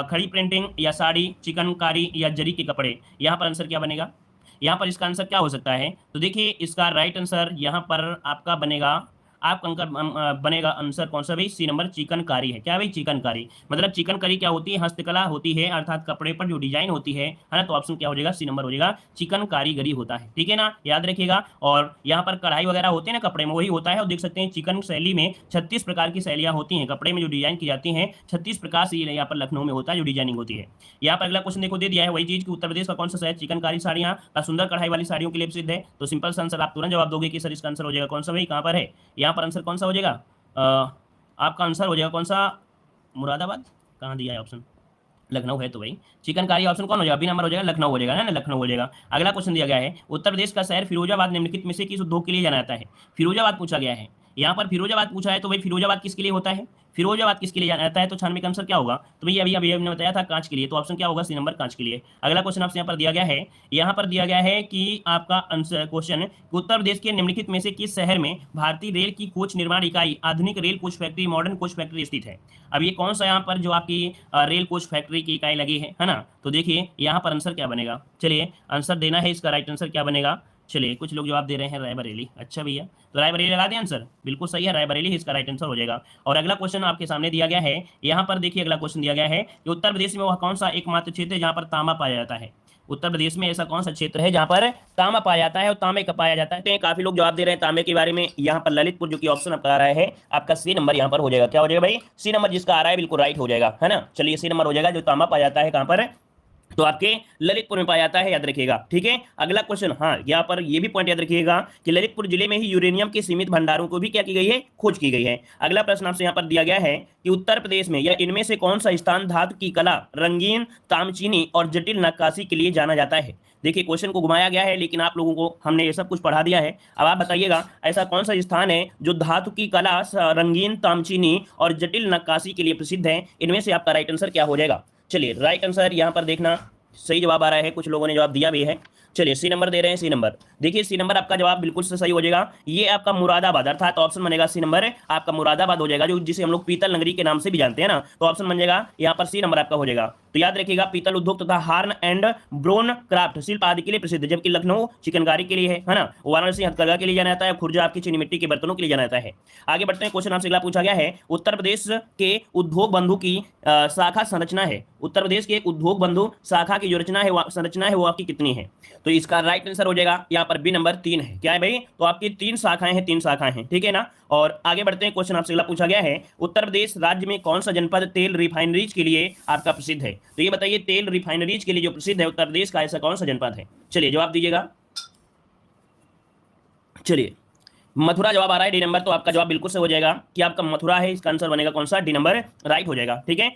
खड़ी प्रिंटिंग या साड़ी, चिकनकारी या जरी के कपड़े, यहाँ पर आंसर क्या बनेगा, यहाँ पर इसका आंसर क्या हो सकता है। तो देखिए इसका राइट आंसर यहाँ पर आपका बनेगा, आप कंकर बनेगा आंसर कौन सा भाई, सी नंबर, चिकनकारी है। क्या भाई, चिकनकारी, मतलब चिकनकारी क्या होती है, हस्तकला होती है, अर्थात कपड़े पर जो डिजाइन होती है ना। तो ऑप्शन क्या हो जाएगा, सी नंबर हो जाएगा, चिकन कारीगरी होता है, ठीक है ना, याद रखिएगा। और यहाँ पर कढ़ाई वगैरह होती है ना कपड़े में, वही होता है। और देख सकते हैं चिकन शैली में 36 प्रकार की शैलियाँ होती हैं, कपड़े में जो डिजाइन की जाती हैं 36 प्रकार से यहाँ पर लखनऊ में होता है जो डिजाइनिंग होती है। यहाँ पर अगला क्वेश्चन देखो दे दिया है वही चीज कि उत्तर प्रदेश का कौन सा शहर चिकनकारी साड़ियाँ का सुंदर कढ़ाई वाली साड़ियों के लिए प्रसिद्ध है। तो सिंपल सा आंसर आप तुरंत जवाब दोगे कि सर इसका आंसर हो जाएगा कौन सा भाई, कहाँ पर है, यहाँ पर आंसर कौन सा हो जाएगा, आपका आंसर हो जाएगा कौन सा, मुरादाबाद, कहाँ दिया है ऑप्शन, लखनऊ है तो भाई चिकनकारी ऑप्शन कौन हो जाएगा, बी नंबर हो जाएगा, लखनऊ हो जाएगा ना, लखनऊ हो जाएगा। अगला क्वेश्चन दिया गया है, उत्तर प्रदेश का शहर फिरोजाबाद निम्नलिखित में से किस उद्योग के लिए जाना जाता है। फिरोजाबाद पूछा गया है, यहाँ पर फिरोजाबाद पूछा है तो भाई फिरोजाबाद किसके लिए होता है, फिरोजाबाद किसके लिए जाना जाता है। तो 96 का आंसर क्या होगा, तो भैया अभी अभी हमने बताया था कांच के लिए, तो ऑप्शन क्या होगा, सी नंबर, कांच के लिए। अगला क्वेश्चन आपसे यहाँ पर दिया गया है, यहाँ पर दिया गया है कि आपका आंसर क्वेश्चन, उत्तर प्रदेश के निम्नलिखित में से किस शहर में भारतीय रेल की कोच निर्माण इकाई, आधुनिक rail coach factory, modern coach factory स्थित है। अब ये कौन सा यहाँ पर जो आपकी रेल कोच फैक्ट्री की इकाई लगी है ना। तो देखिए यहाँ पर आंसर क्या बनेगा, चलिए आंसर देना है, इसका राइट आंसर क्या बनेगा। चलिए कुछ लोग जवाब दे रहे हैं रायबरेली, अच्छा भैया, तो रायबरेली लगा दें आंसर, बिल्कुल सही है, रायबरेली इसका राइट आंसर हो जाएगा। और अगला क्वेश्चन आपके सामने दिया गया है, यहाँ पर देखिए अगला क्वेश्चन दिया गया है कि उत्तर प्रदेश में वह कौन सा एकमात्र क्षेत्र है जहाँ पर तांबा पाया जाता है। उत्तर प्रदेश में ऐसा कौन सा क्षेत्र है जहाँ पर तांबा पाया जाता है और तांबे का पाया जाता है। तो काफी लोग जवाब दे रहे हैं तांबे के बारे में, यहाँ पर ललितपुर जो कि ऑप्शन आपका आ रहा है, आपका सी नंबर यहाँ पर हो जाएगा, क्या हो जाएगा भाई, सी नंबर जिसका आ रहा है बिल्कुल राइट हो जाएगा, है ना। चलिए सी नंबर हो जाएगा, जो तांबा पाया जाता है कहाँ पर, तो आपके ललितपुर में पाया जाता है, याद रखिएगा, ठीक है। अगला क्वेश्चन, हाँ यहाँ पर ये भी पॉइंट याद रखिएगा कि ललितपुर जिले में ही यूरेनियम के सीमित भंडारों को भी क्या की गई है, खोज की गई है। अगला प्रश्न आपसे यहाँ पर दिया गया है कि उत्तर प्रदेश में या इनमें से कौन सा स्थान धातु की कला, रंगीन, तामचीनी और जटिल नक्काशी के लिए जाना जाता है। देखिए क्वेश्चन को घुमाया गया है, लेकिन आप लोगों को हमने ये सब कुछ पढ़ा दिया है। अब आप बताइएगा ऐसा कौन सा स्थान है जो धातु की कला, रंगीन तामचीनी और जटिल नक्काशी के लिए प्रसिद्ध है। इनमें से आपका राइट आंसर क्या हो जाएगा। चलिए राइट आंसर यहाँ पर देखना, सही जवाब आ रहा है, कुछ लोगों ने जवाब दिया भी है। चलिए सी नंबर दे रहे हैं, सी नंबर देखिए, सी नंबर आपका जवाब बिल्कुल से सही हो जाएगा। ये आपका मुरादाबाद, अर्थात ऑप्शन बनेगा सी नंबर आपका मुरादाबाद हो जाएगा, जो जिसे हम लोग पीतल नगरी के नाम से भी जानते हैं ना, तो ऑप्शन बन जाएगा यहाँ पर सी नंबर आपका हो जाएगा। तो याद रखिएगा पीतल उद्योग तथा हार्न एंड ब्रोन क्राफ्ट शिल्प आदि के लिए प्रसिद्ध, जबकि लखनऊ चिकनकारी के लिए है ना, वाराणसी हथकरघा के लिए जाना जाता है, खुर्जा आपकी चीनी मिट्टी के बर्तनों के लिए जाना जाता है। आगे बढ़ते हैं, क्वेश्चन आपसे अगला पूछा गया है, उत्तर प्रदेश के उद्योग बंधु की शाखा संरचना है, उत्तर प्रदेश के उद्योग बंधु शाखा की जो रचना है संरचना है वो आपकी कितनी है। तो इसका राइट आंसर हो जाएगा यहाँ पर बी नंबर 3 है। क्या है भाई, तो आपकी 3 शाखाएं हैं, 3 शाखाएं हैं, ठीक है ना। और आगे बढ़ते हैं, क्वेश्चन आपसे अगला पूछा गया है, उत्तर प्रदेश राज्य में कौन सा जनपद तेल रिफाइनरीज के लिए आपका प्रसिद्ध है। तो ये बताइए तेल रिफाइनरीज के लिए जो प्रसिद्ध है उत्तर प्रदेश का ऐसा कौन सा जनपद है। चलिए जवाब दीजिएगा। चलिए मथुरा जवाब आ रहा है, डी नंबर, तो आपका जवाब बिल्कुल से हो जाएगा कि आपका मथुरा है, इसका आंसर बनेगा कौन सा, डी नंबर राइट हो जाएगा, ठीक है।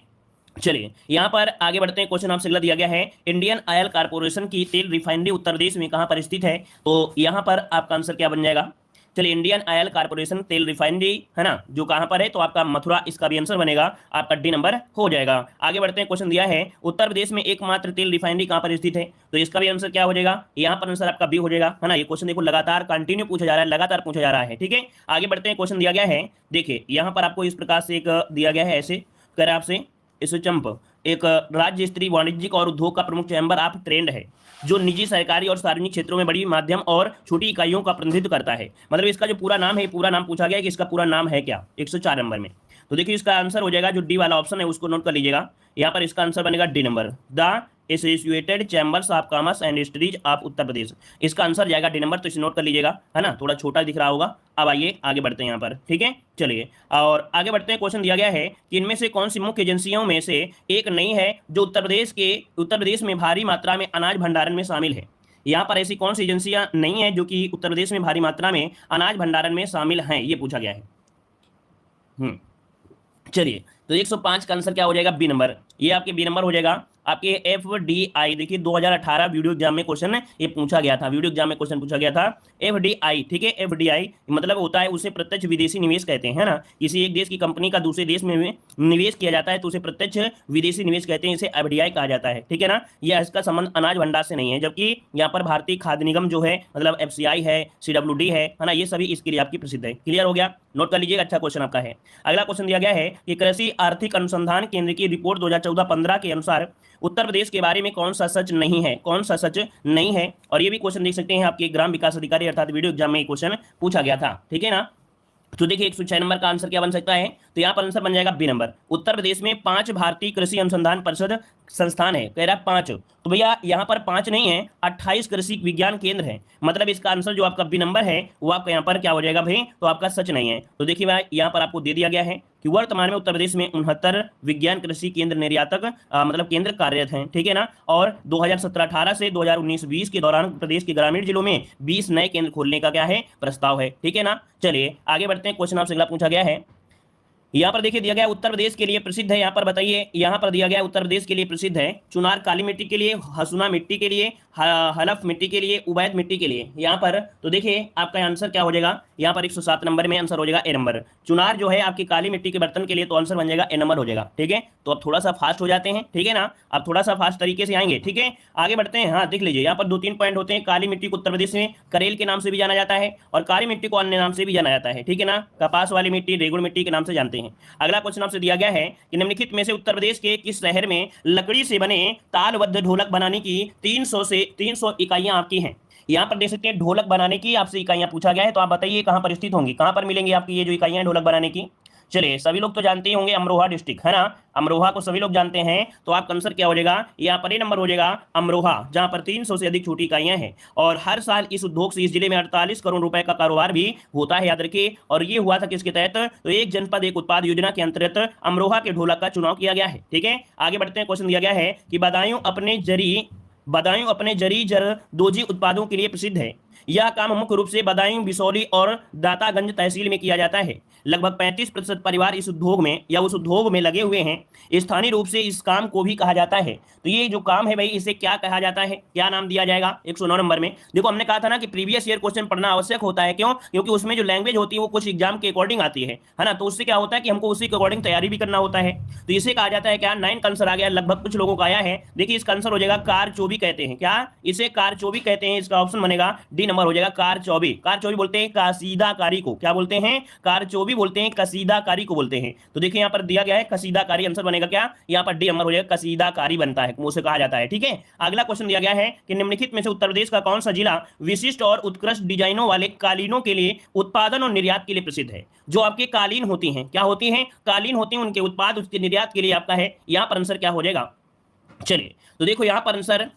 चलिए यहां पर आगे बढ़ते हैं, क्वेश्चन आपसे अगला दिया गया है, इंडियन ऑयल कॉर्पोरेशन की तेल रिफाइनरी उत्तर प्रदेश में कहां पर स्थित है। तो यहां पर आपका आंसर क्या बन जाएगा। चलिए इंडियन ऑयल कॉर्पोरेशन तेल रिफाइनरी है ना, जो कहां पर है, तो आपका मथुरा इसका भी आंसर बनेगा, आपका डी नंबर हो जाएगा। आगे बढ़ते हैं, क्वेश्चन दिया है, उत्तर प्रदेश में एकमात्र तेल रिफाइनरी कहां पर स्थित है। तो इसका भी आंसर क्या हो जाएगा, यहाँ पर आंसर आपका बी हो जाएगा, है ना। ये क्वेश्चन देखो लगातार कंटिन्यू पूछा जा रहा है, लगातार पूछा जा रहा है, ठीक है। आगे बढ़ते हैं, क्वेश्चन दिया गया है, देखिए यहाँ पर आपको इस प्रकार से एक दिया गया है, ऐसे कर आपसे इस चंप एक राज्य स्तरीय वाणिज्यिक और उद्योग का प्रमुख चैम्बर ऑफ ट्रेड है, जो निजी, सरकारी और सार्वजनिक क्षेत्रों में बड़ी, माध्यम और छोटी इकाइयों का प्रतिनिधित्व करता है। मतलब इसका जो पूरा नाम है, पूरा नाम पूछा गया है कि इसका पूरा नाम है क्या, 104 नंबर में। तो देखिए इसका आंसर हो जाएगा, जो डी वाला ऑप्शन है उसको नोट कर लीजिएगा, यहाँ पर इसका आंसर बनेगा D number, the associated chambers of commerce and industries of Uttar Pradesh, इसका आंसर जाएगा डी नंबर। तो इसे नोट कर लीजिएगा, है ना, थोड़ा छोटा दिख रहा होगा। अब आइए आगे बढ़ते हैं यहाँ पर, ठीक है। चलिए और आगे बढ़ते हैं, क्वेश्चन दिया गया है कि इनमें से कौन सी मुख्य एजेंसियों में से एक नहीं है जो उत्तर प्रदेश में भारी मात्रा में अनाज भंडारण में शामिल है। यहाँ पर ऐसी कौन सी एजेंसियां नहीं है जो कि उत्तर प्रदेश में भारी मात्रा में अनाज भंडारण में शामिल हैं, ये पूछा गया है। चलिए तो 105 का आंसर क्या हो जाएगा, बी नंबर, ये आपके बी नंबर हो जाएगा। आपके FDI देखिए 2018 वीडियो एग्जाम में क्वेश्चन ये पूछा गया था, वीडियो एग्जाम में क्वेश्चन पूछा गया था FDI, ठीक है। FDI मतलब होता है उसे प्रत्यक्ष विदेशी निवेश कहते हैं, है ना। किसी एक देश की कंपनी का दूसरे देश में निवेश किया जाता है तो उसे प्रत्यक्ष विदेशी निवेश कहते हैं, इसे FDI कहा जाता है, ठीक है ना। यह इसका संबंध अनाज भंडार से नहीं है, जबकि यहाँ पर भारतीय खाद्य निगम जो है, मतलब FCI है, CWD है ना, ये सभी इसके लिए आपकी प्रसिद्ध है। क्लियर हो गया, नोट कर लीजिएगा, अच्छा क्वेश्चन आपका है। अगला क्वेश्चन दिया गया है कि कृषि आर्थिक अनुसंधान केंद्र की रिपोर्ट 2014-15 के अनुसार उत्तर प्रदेश के बारे में कौन सा सच नहीं है, कौन सा सच नहीं है। और ये भी क्वेश्चन देख सकते हैं आपके ग्राम विकास अधिकारी अर्थात वीडियो एग्जाम में क्वेश्चन पूछा गया था, ठीक है ना। तो देखिए 106 नंबर का आंसर क्या बन सकता है, तो यहाँ पर आंसर बन जाएगा बी नंबर। उत्तर प्रदेश में 5 भारतीय कृषि अनुसंधान परिषद संस्थान है, कह रहा है 5, तो भैया यहाँ पर 5 नहीं है, 28 कृषि विज्ञान केंद्र है। मतलब इसका आंसर जो आपका बी नंबर है वो आपका यहाँ पर क्या हो जाएगा भाई, तो आपका सच नहीं है। तो देखिए भाई यहाँ पर आपको दे दिया गया है कि वर्तमान में उत्तर प्रदेश में 69 विज्ञान कृषि केंद्र निर्यातक मतलब केंद्र कार्यरत हैं, ठीक है ना। और 2017-18 से 2019-20 के दौरान प्रदेश के ग्रामीण जिलों में 20 नए केंद्र खोलने का क्या है, प्रस्ताव है, ठीक है ना। चलिए आगे बढ़ते हैं, क्वेश्चन आपसे अगला पूछा गया है, यहाँ पर देखिए दिया गया उत्तर प्रदेश के लिए प्रसिद्ध है, यहाँ पर बताइए, यहाँ पर दिया गया उत्तर प्रदेश के लिए प्रसिद्ध है चुनार काली मिट्टी के लिए, हसुना मिट्टी के लिए, हलफ मिट्टी के लिए, उबैद मिट्टी के लिए। यहाँ पर तो देखिए आपका आंसर क्या हो जाएगा, यहाँ पर 107 नंबर में आंसर हो जाएगा ए नंबर। चुनार जो है आपकी काली मिट्टी के बर्तन के लिए, तो आंसर बन जाएगा ए नंबर हो जाएगा, ठीक है। तो अब थोड़ा सा फास्ट हो जाते हैं, ठीक है ना, अब थोड़ा सा फास्ट तरीके से आएंगे, ठीक है। आगे बढ़ते हैं, हाँ देख लीजिए यहाँ पर 2-3 पॉइंट होते हैं। काली मिट्टी को उत्तर प्रदेश में करेल के नाम से भी जाना जाता है और काली मिट्टी को अन्य नाम से भी जाना जाता है, ठीक है ना। कपास वाली मिट्टी, रेगुड़ मिट्टी के नाम से जानते हैं। अगला क्वेश्चन आपसे दिया गया है कि निम्नलिखित में से उत्तर प्रदेश के किस शहर में लकड़ी से बने तालबद्ध ढोलक बनाने की 300 इकाइयां आपकी हैं। यहां पर देख सकते हैं ढोलक बनाने की आपसे इकाइयां पूछा गया है, तो आप बताइए कहां पर स्थित होंगी, कहां पर मिलेंगी आपकी ये जो इकाइयां ढोलक बनाने की। चलिए सभी लोग तो जानते ही होंगे अमरोहा डिस्ट्रिक्ट, है ना, अमरोहा को सभी लोग जानते हैं। तो आपका आंसर क्या हो जाएगा, यहाँ पर ए नंबर हो जाएगा अमरोहा, जहां पर 300 से अधिक छोटी इकाइयां हैं। और हर साल इस उद्योग से इस जिले में 48 करोड़ रुपए का कारोबार भी होता है, याद रखिए। और ये हुआ था किसके तहत, तो एक जनपद एक उत्पाद योजना के अंतर्गत अमरोहा के ढोलक का चुनाव किया गया है, ठीक है। आगे बढ़ते हैं, क्वेश्चन दिया गया है कि बदायूं अपने जरी जरदोजी उत्पादों के लिए प्रसिद्ध है। यह काम मुख्य रूप से बदायूं, बिसौली और दातागंज तहसील में किया जाता है। लगभग 35% परिवार इस उद्योग में या उस उद्योग में लगे हुए हैं। स्थानीय रूप से इस काम को भी कहा जाता है। तो ये जो काम है भाई, इसे क्या कहा जाता है, क्या नाम दिया जाएगा? 109 नंबर में देखो, हमने कहा था ना कि प्रीवियस ईयर क्वेश्चन पढ़ना आवश्यक होता है। क्यों? क्योंकि उसमें जो लैंग्वेज होती है वो कुछ एग्जाम के अकॉर्डिंग आती है ना। तो उससे क्या होता है कि हमको उसी के अकॉर्डिंग तैयारी भी करना होता है। तो इसे कहा जाता है क्या? 9 का आंसर आ गया, लगभग कुछ लोगों का आया है। देखिए इसका आंसर हो जाएगा कारचोबी कहते हैं। क्या इसे कारचोबी कहते हैं? इसका ऑप्शन बनेगा डी नंबर हो जाएगा कारचौबी। कारचौबी बोलते हैं कसीदाकारी को। क्या बोलते हैं? कारचौबी बोलते हैं कसीदाकारी को बोलते हैं। तो देखिए यहाँ पर दिया गया है कसीदाकारी, आंसर बनेगा क्या? यहाँ पर डी नंबर हो जाएगा कसीदाकारी बनता है, उसे कहा जाता है। ठीक है, अगला क्वेश्चन दिया गया है कि निम्नलिखित में से उत्तर प्रदेश का कौन सा जिला विशिष्ट और उत्कृष्ट डिजाइनों वाले कालीनों के लिए उत्पादन और निर्यात के लिए प्रसिद्ध है? जो आपके कालीन होती हैं, क्या होती हैं? कालीन होती हैं, उनके उत्पाद उसके निर्यात के लिए आपका है। यहाँ पर आंसर क्या हो जाएगा? चलिए तो देखो यहाँ पर आंसर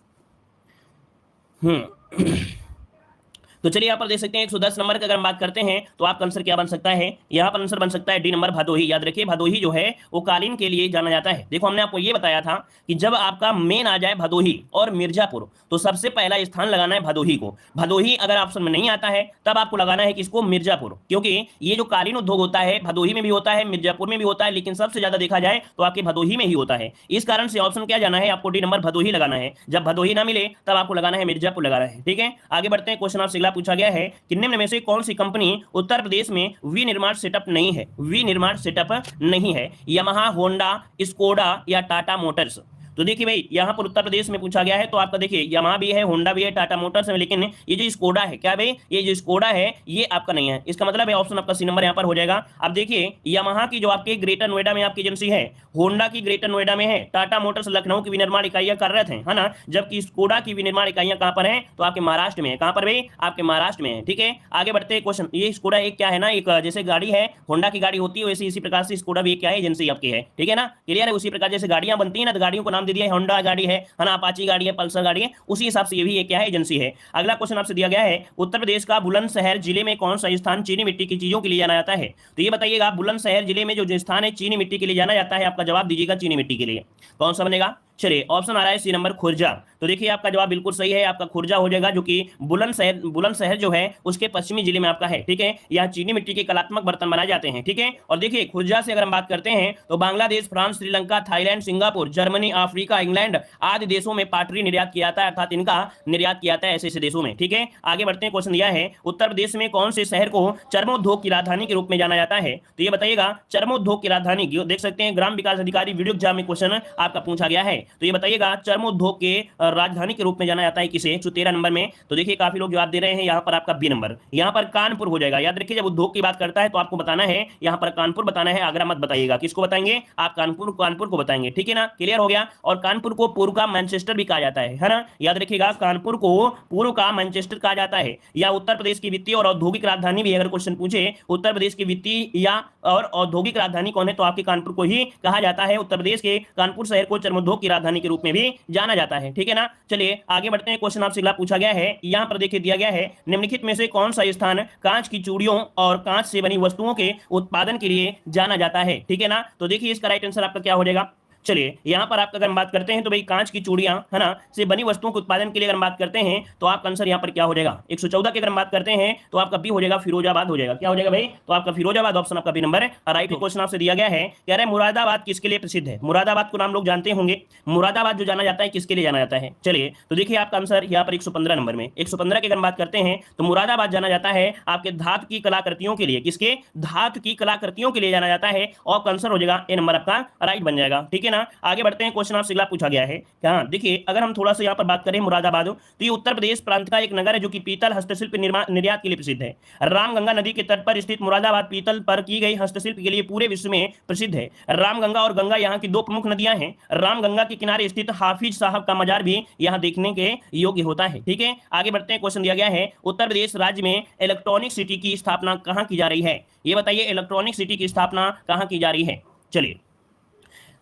तो चलिए यहाँ पर देख सकते हैं 110 नंबर का अगर हम बात करते हैं तो आपका आंसर क्या बन सकता है? यहाँ पर आंसर बन सकता है डी नंबर भदोही। याद रखिए भदोही जो है वो कालीन के लिए जाना जाता है। देखो हमने आपको ये बताया था कि जब आपका मेन आ जाए भदोही और मिर्जापुर तो सबसे पहला स्थान लगाना है भदोही को। भदोही अगर ऑप्शन में नहीं आता है तब आपको लगाना है किसको? मिर्जापुर। क्योंकि ये जो कालीन उद्योग होता है भदोही में भी होता है, मिर्जापुर में भी होता है, लेकिन सबसे ज्यादा देखा जाए तो आपके भदोही में ही होता है। इस कारण से ऑप्शन क्या जाना है? आपको डी नंबर भदोही लगाना है। जब भदोही ना मिले तब आपको लगाना है मिर्जापुर लगाना है। ठीक है, आगे बढ़ते हैं। क्वेश्चन आपसे अगला पूछा गया है कि निम्न में से कौन सी कंपनी उत्तर प्रदेश में विनिर्माण सेटअप नहीं है? विनिर्माण सेटअप नहीं है। यामाहा, होंडा, स्कोडा या टाटा मोटर्स? तो देखिए भाई यहाँ पर उत्तर प्रदेश में पूछा गया है तो आपका देखिए यामाहा भी है, होंडा भी है, टाटा मोटर्स है, लेकिन ये जो स्कोडा है, क्या भाई ये जो स्कोडा है ये आपका नहीं है। इसका मतलब है ऑप्शन आपका सी नंबर यहाँ पर हो जाएगा। अब देखिए यामाहा की जो आपके ग्रेटर नोएडा में आपकी एजेंसी है, होंडा की ग्रेटर नोएडा में है, टाटा मोटर्स लखनऊ की विनिर्माण इकाइयां कार्यरत हैं, है ना। जबकि स्कोडा की विनिर्माण इकाइयां कहां पर है? तो आपके महाराष्ट्र में है। कहां पर भाई? आपके महाराष्ट्र में है। ठीक है, आगे बढ़ते हैं। क्वेश्चन ये स्कोडा एक क्या है ना, एक जैसे गाड़ी है, होंडा की गाड़ी होती है, वैसे इसी प्रकार से स्कोडा भी क्या है? एजेंसी आपकी है। ठीक है ना, क्लियर है। उसी प्रकार जैसे गाड़ियां बनती है ना, तो गाड़ियों को नाम दे दिया है होंडा गाड़ी है ना, अपाची गाड़ी है, पल्सर गाड़ी है, उसी हिसाब से ये भी क्या है? एजेंसी है। अगला क्वेश्चन आपसे दिया गया है उत्तर प्रदेश का बुलंदशहर जिले में कौन सा स्थान चीनी मिट्टी की चीजों के लिए जाना जाता है? तो ये बताइएगा बुलंदशहर जिले में जो स्थान है चीनी मिट्टी के लिए जाना जाता है, आपका जवाब दीजिएगा चीनी मिट्टी के लिए कौन सा बनेगा? चलिए ऑप्शन आ रहा है सी नंबर खुर्जा। तो देखिए आपका जवाब बिल्कुल सही है, आपका खुर्जा हो जाएगा, जो कि बुलंदशहर जो है उसके पश्चिमी जिले में आपका है। ठीक है, यहाँ चीनी मिट्टी के कलात्मक बर्तन बनाए जाते हैं। ठीक है, और देखिए खुर्जा से अगर हम बात करते हैं तो Bangladesh, France, Sri Lanka, Thailand, Singapore, Germany, Africa, England आदि देशों में पाटरी निर्यात किया जाता है, अर्थात इनका निर्यात किया जाता है ऐसे ऐसे देशों में। ठीक है, आगे बढ़ते हैं। क्वेश्चन दिया है उत्तर प्रदेश में कौन से शहर को चर्मोद्योग की राजधानी के रूप में जाना जाता है? तो ये बताइएगा चर्मोद्योग की राजधानी, देख सकते हैं ग्राम विकास अधिकारी वीडियो एग्जाम में क्वेश्चन आपका पूछा गया है। तो ये बताइएगा चर्मोद्योग के राजधानी के रूप में जाना जाता है किसे? 113 नंबर में। तो देखिए काफी लोग जवाब दे रहे हैं, यहाँ पर आपका बी नंबर, यहाँ पर कानपुर हो जाएगा। याद रखिए जब उद्योग की बात करता है तो आपको बताना है यहाँ पर कानपुर बताना है, आगरा मत बताइएगा। किसको बताएंगे आप? कानपुर को बताएंगे। ठीक है ना, क्लियर हो गया। और कानपुर को पूर्व का मैनचेस्टर भी कहा जाता है ना, याद रखिएगा कानपुर को पूर्व का मैनचेस्टर कहा जाता है। या उत्तर प्रदेश की वित्तीय और औद्योगिक राजधानी भी अगर क्वेश्चन पूछे उत्तर प्रदेश की वित्तीय या और औद्योगिक राजधानी कौन है, तो आपके कानपुर को ही कहा जाता है। उत्तर प्रदेश के कानपुर शहर को चर्मोद्योग की राजधानी के रूप में भी जाना जाता है। ठीक है ना, चलिए आगे बढ़ते हैं। क्वेश्चन आपसे अगला पूछा गया है, यहाँ पर देखिए दिया गया है निम्नलिखित में से कौन सा स्थान कांच की चूड़ियों और कांच से बनी वस्तुओं के उत्पादन के लिए जाना जाता है? ठीक है ना, तो देखिए इसका राइट आंसर आपका क्या हो जाएगा? चलिए यहाँ पर आपका अगर हम बात करते हैं तो भाई कांच की चूड़ियां है ना से बनी वस्तुओं के उत्पादन के लिए अगर हम बात करते हैं तो आपका आंसर यहाँ पर क्या हो जाएगा? 114 की अगर हम बात करते हैं तो आपका बी हो जाएगा, फिरोजाबाद हो जाएगा। क्या हो जाएगा भाई? तो आपका फिरोजाबाद ऑप्शन आपका बी नंबर है। राइट क्वेश्चन आपसे दिया गया है, कह रहे हैं मुरादाबाद किसके लिए प्रसिद्ध है? मुरादाबाद को नाम लोग जानते होंगे, मुरादाबाद जो जाना जाता है किसके लिए जाना जाता है? चलिए तो देखिए आपका आंसर यहाँ पर 115 नंबर में। 115 की अगर हम बात करते हैं तो मुरादाबाद जाना जाता है आपके धातु की कलाकृतियों के लिए। किसके? धातु की कलाकृतियों के लिए जाना जाता है, और आंसर हो जाएगा ए नंबर आपका राइट बन जाएगा। ठीक है ना, आगे बढ़ते हैं। क्वेश्चन आपसे अगला पूछा गया है, हाँ देखिए अगर हम थोड़ा सा यहाँ पर बात करें मुरादाबाद, तो ये उत्तर प्रदेश प्रांत का एक नगर है जो कि पीतल हस्तशिल्प निर्यात के लिए प्रसिद्ध है। रामगंगा नदी के तट पर स्थित मुरादाबाद पीतल पर की गई हस्तशिल्प के लिए पूरे विश्व में प्रसिद्ध है। रामगंगा और गंगा यहाँ की दो प्रमुख नदियां हैं। रामगंगा के किनारे स्थित हाफिज साहब का मजार भी यहाँ देखने के योग्य होता है। ठीक है, आगे बढ़ते हैं। क्वेश्चन दिया गया है उत्तर प्रदेश राज्य में इलेक्ट्रॉनिक सिटी की स्थापना कहाँ की जा रही है? ये बताइए इलेक्ट्रॉनिक सिटी की स्थापना कहाँ की जा रही है? चलिए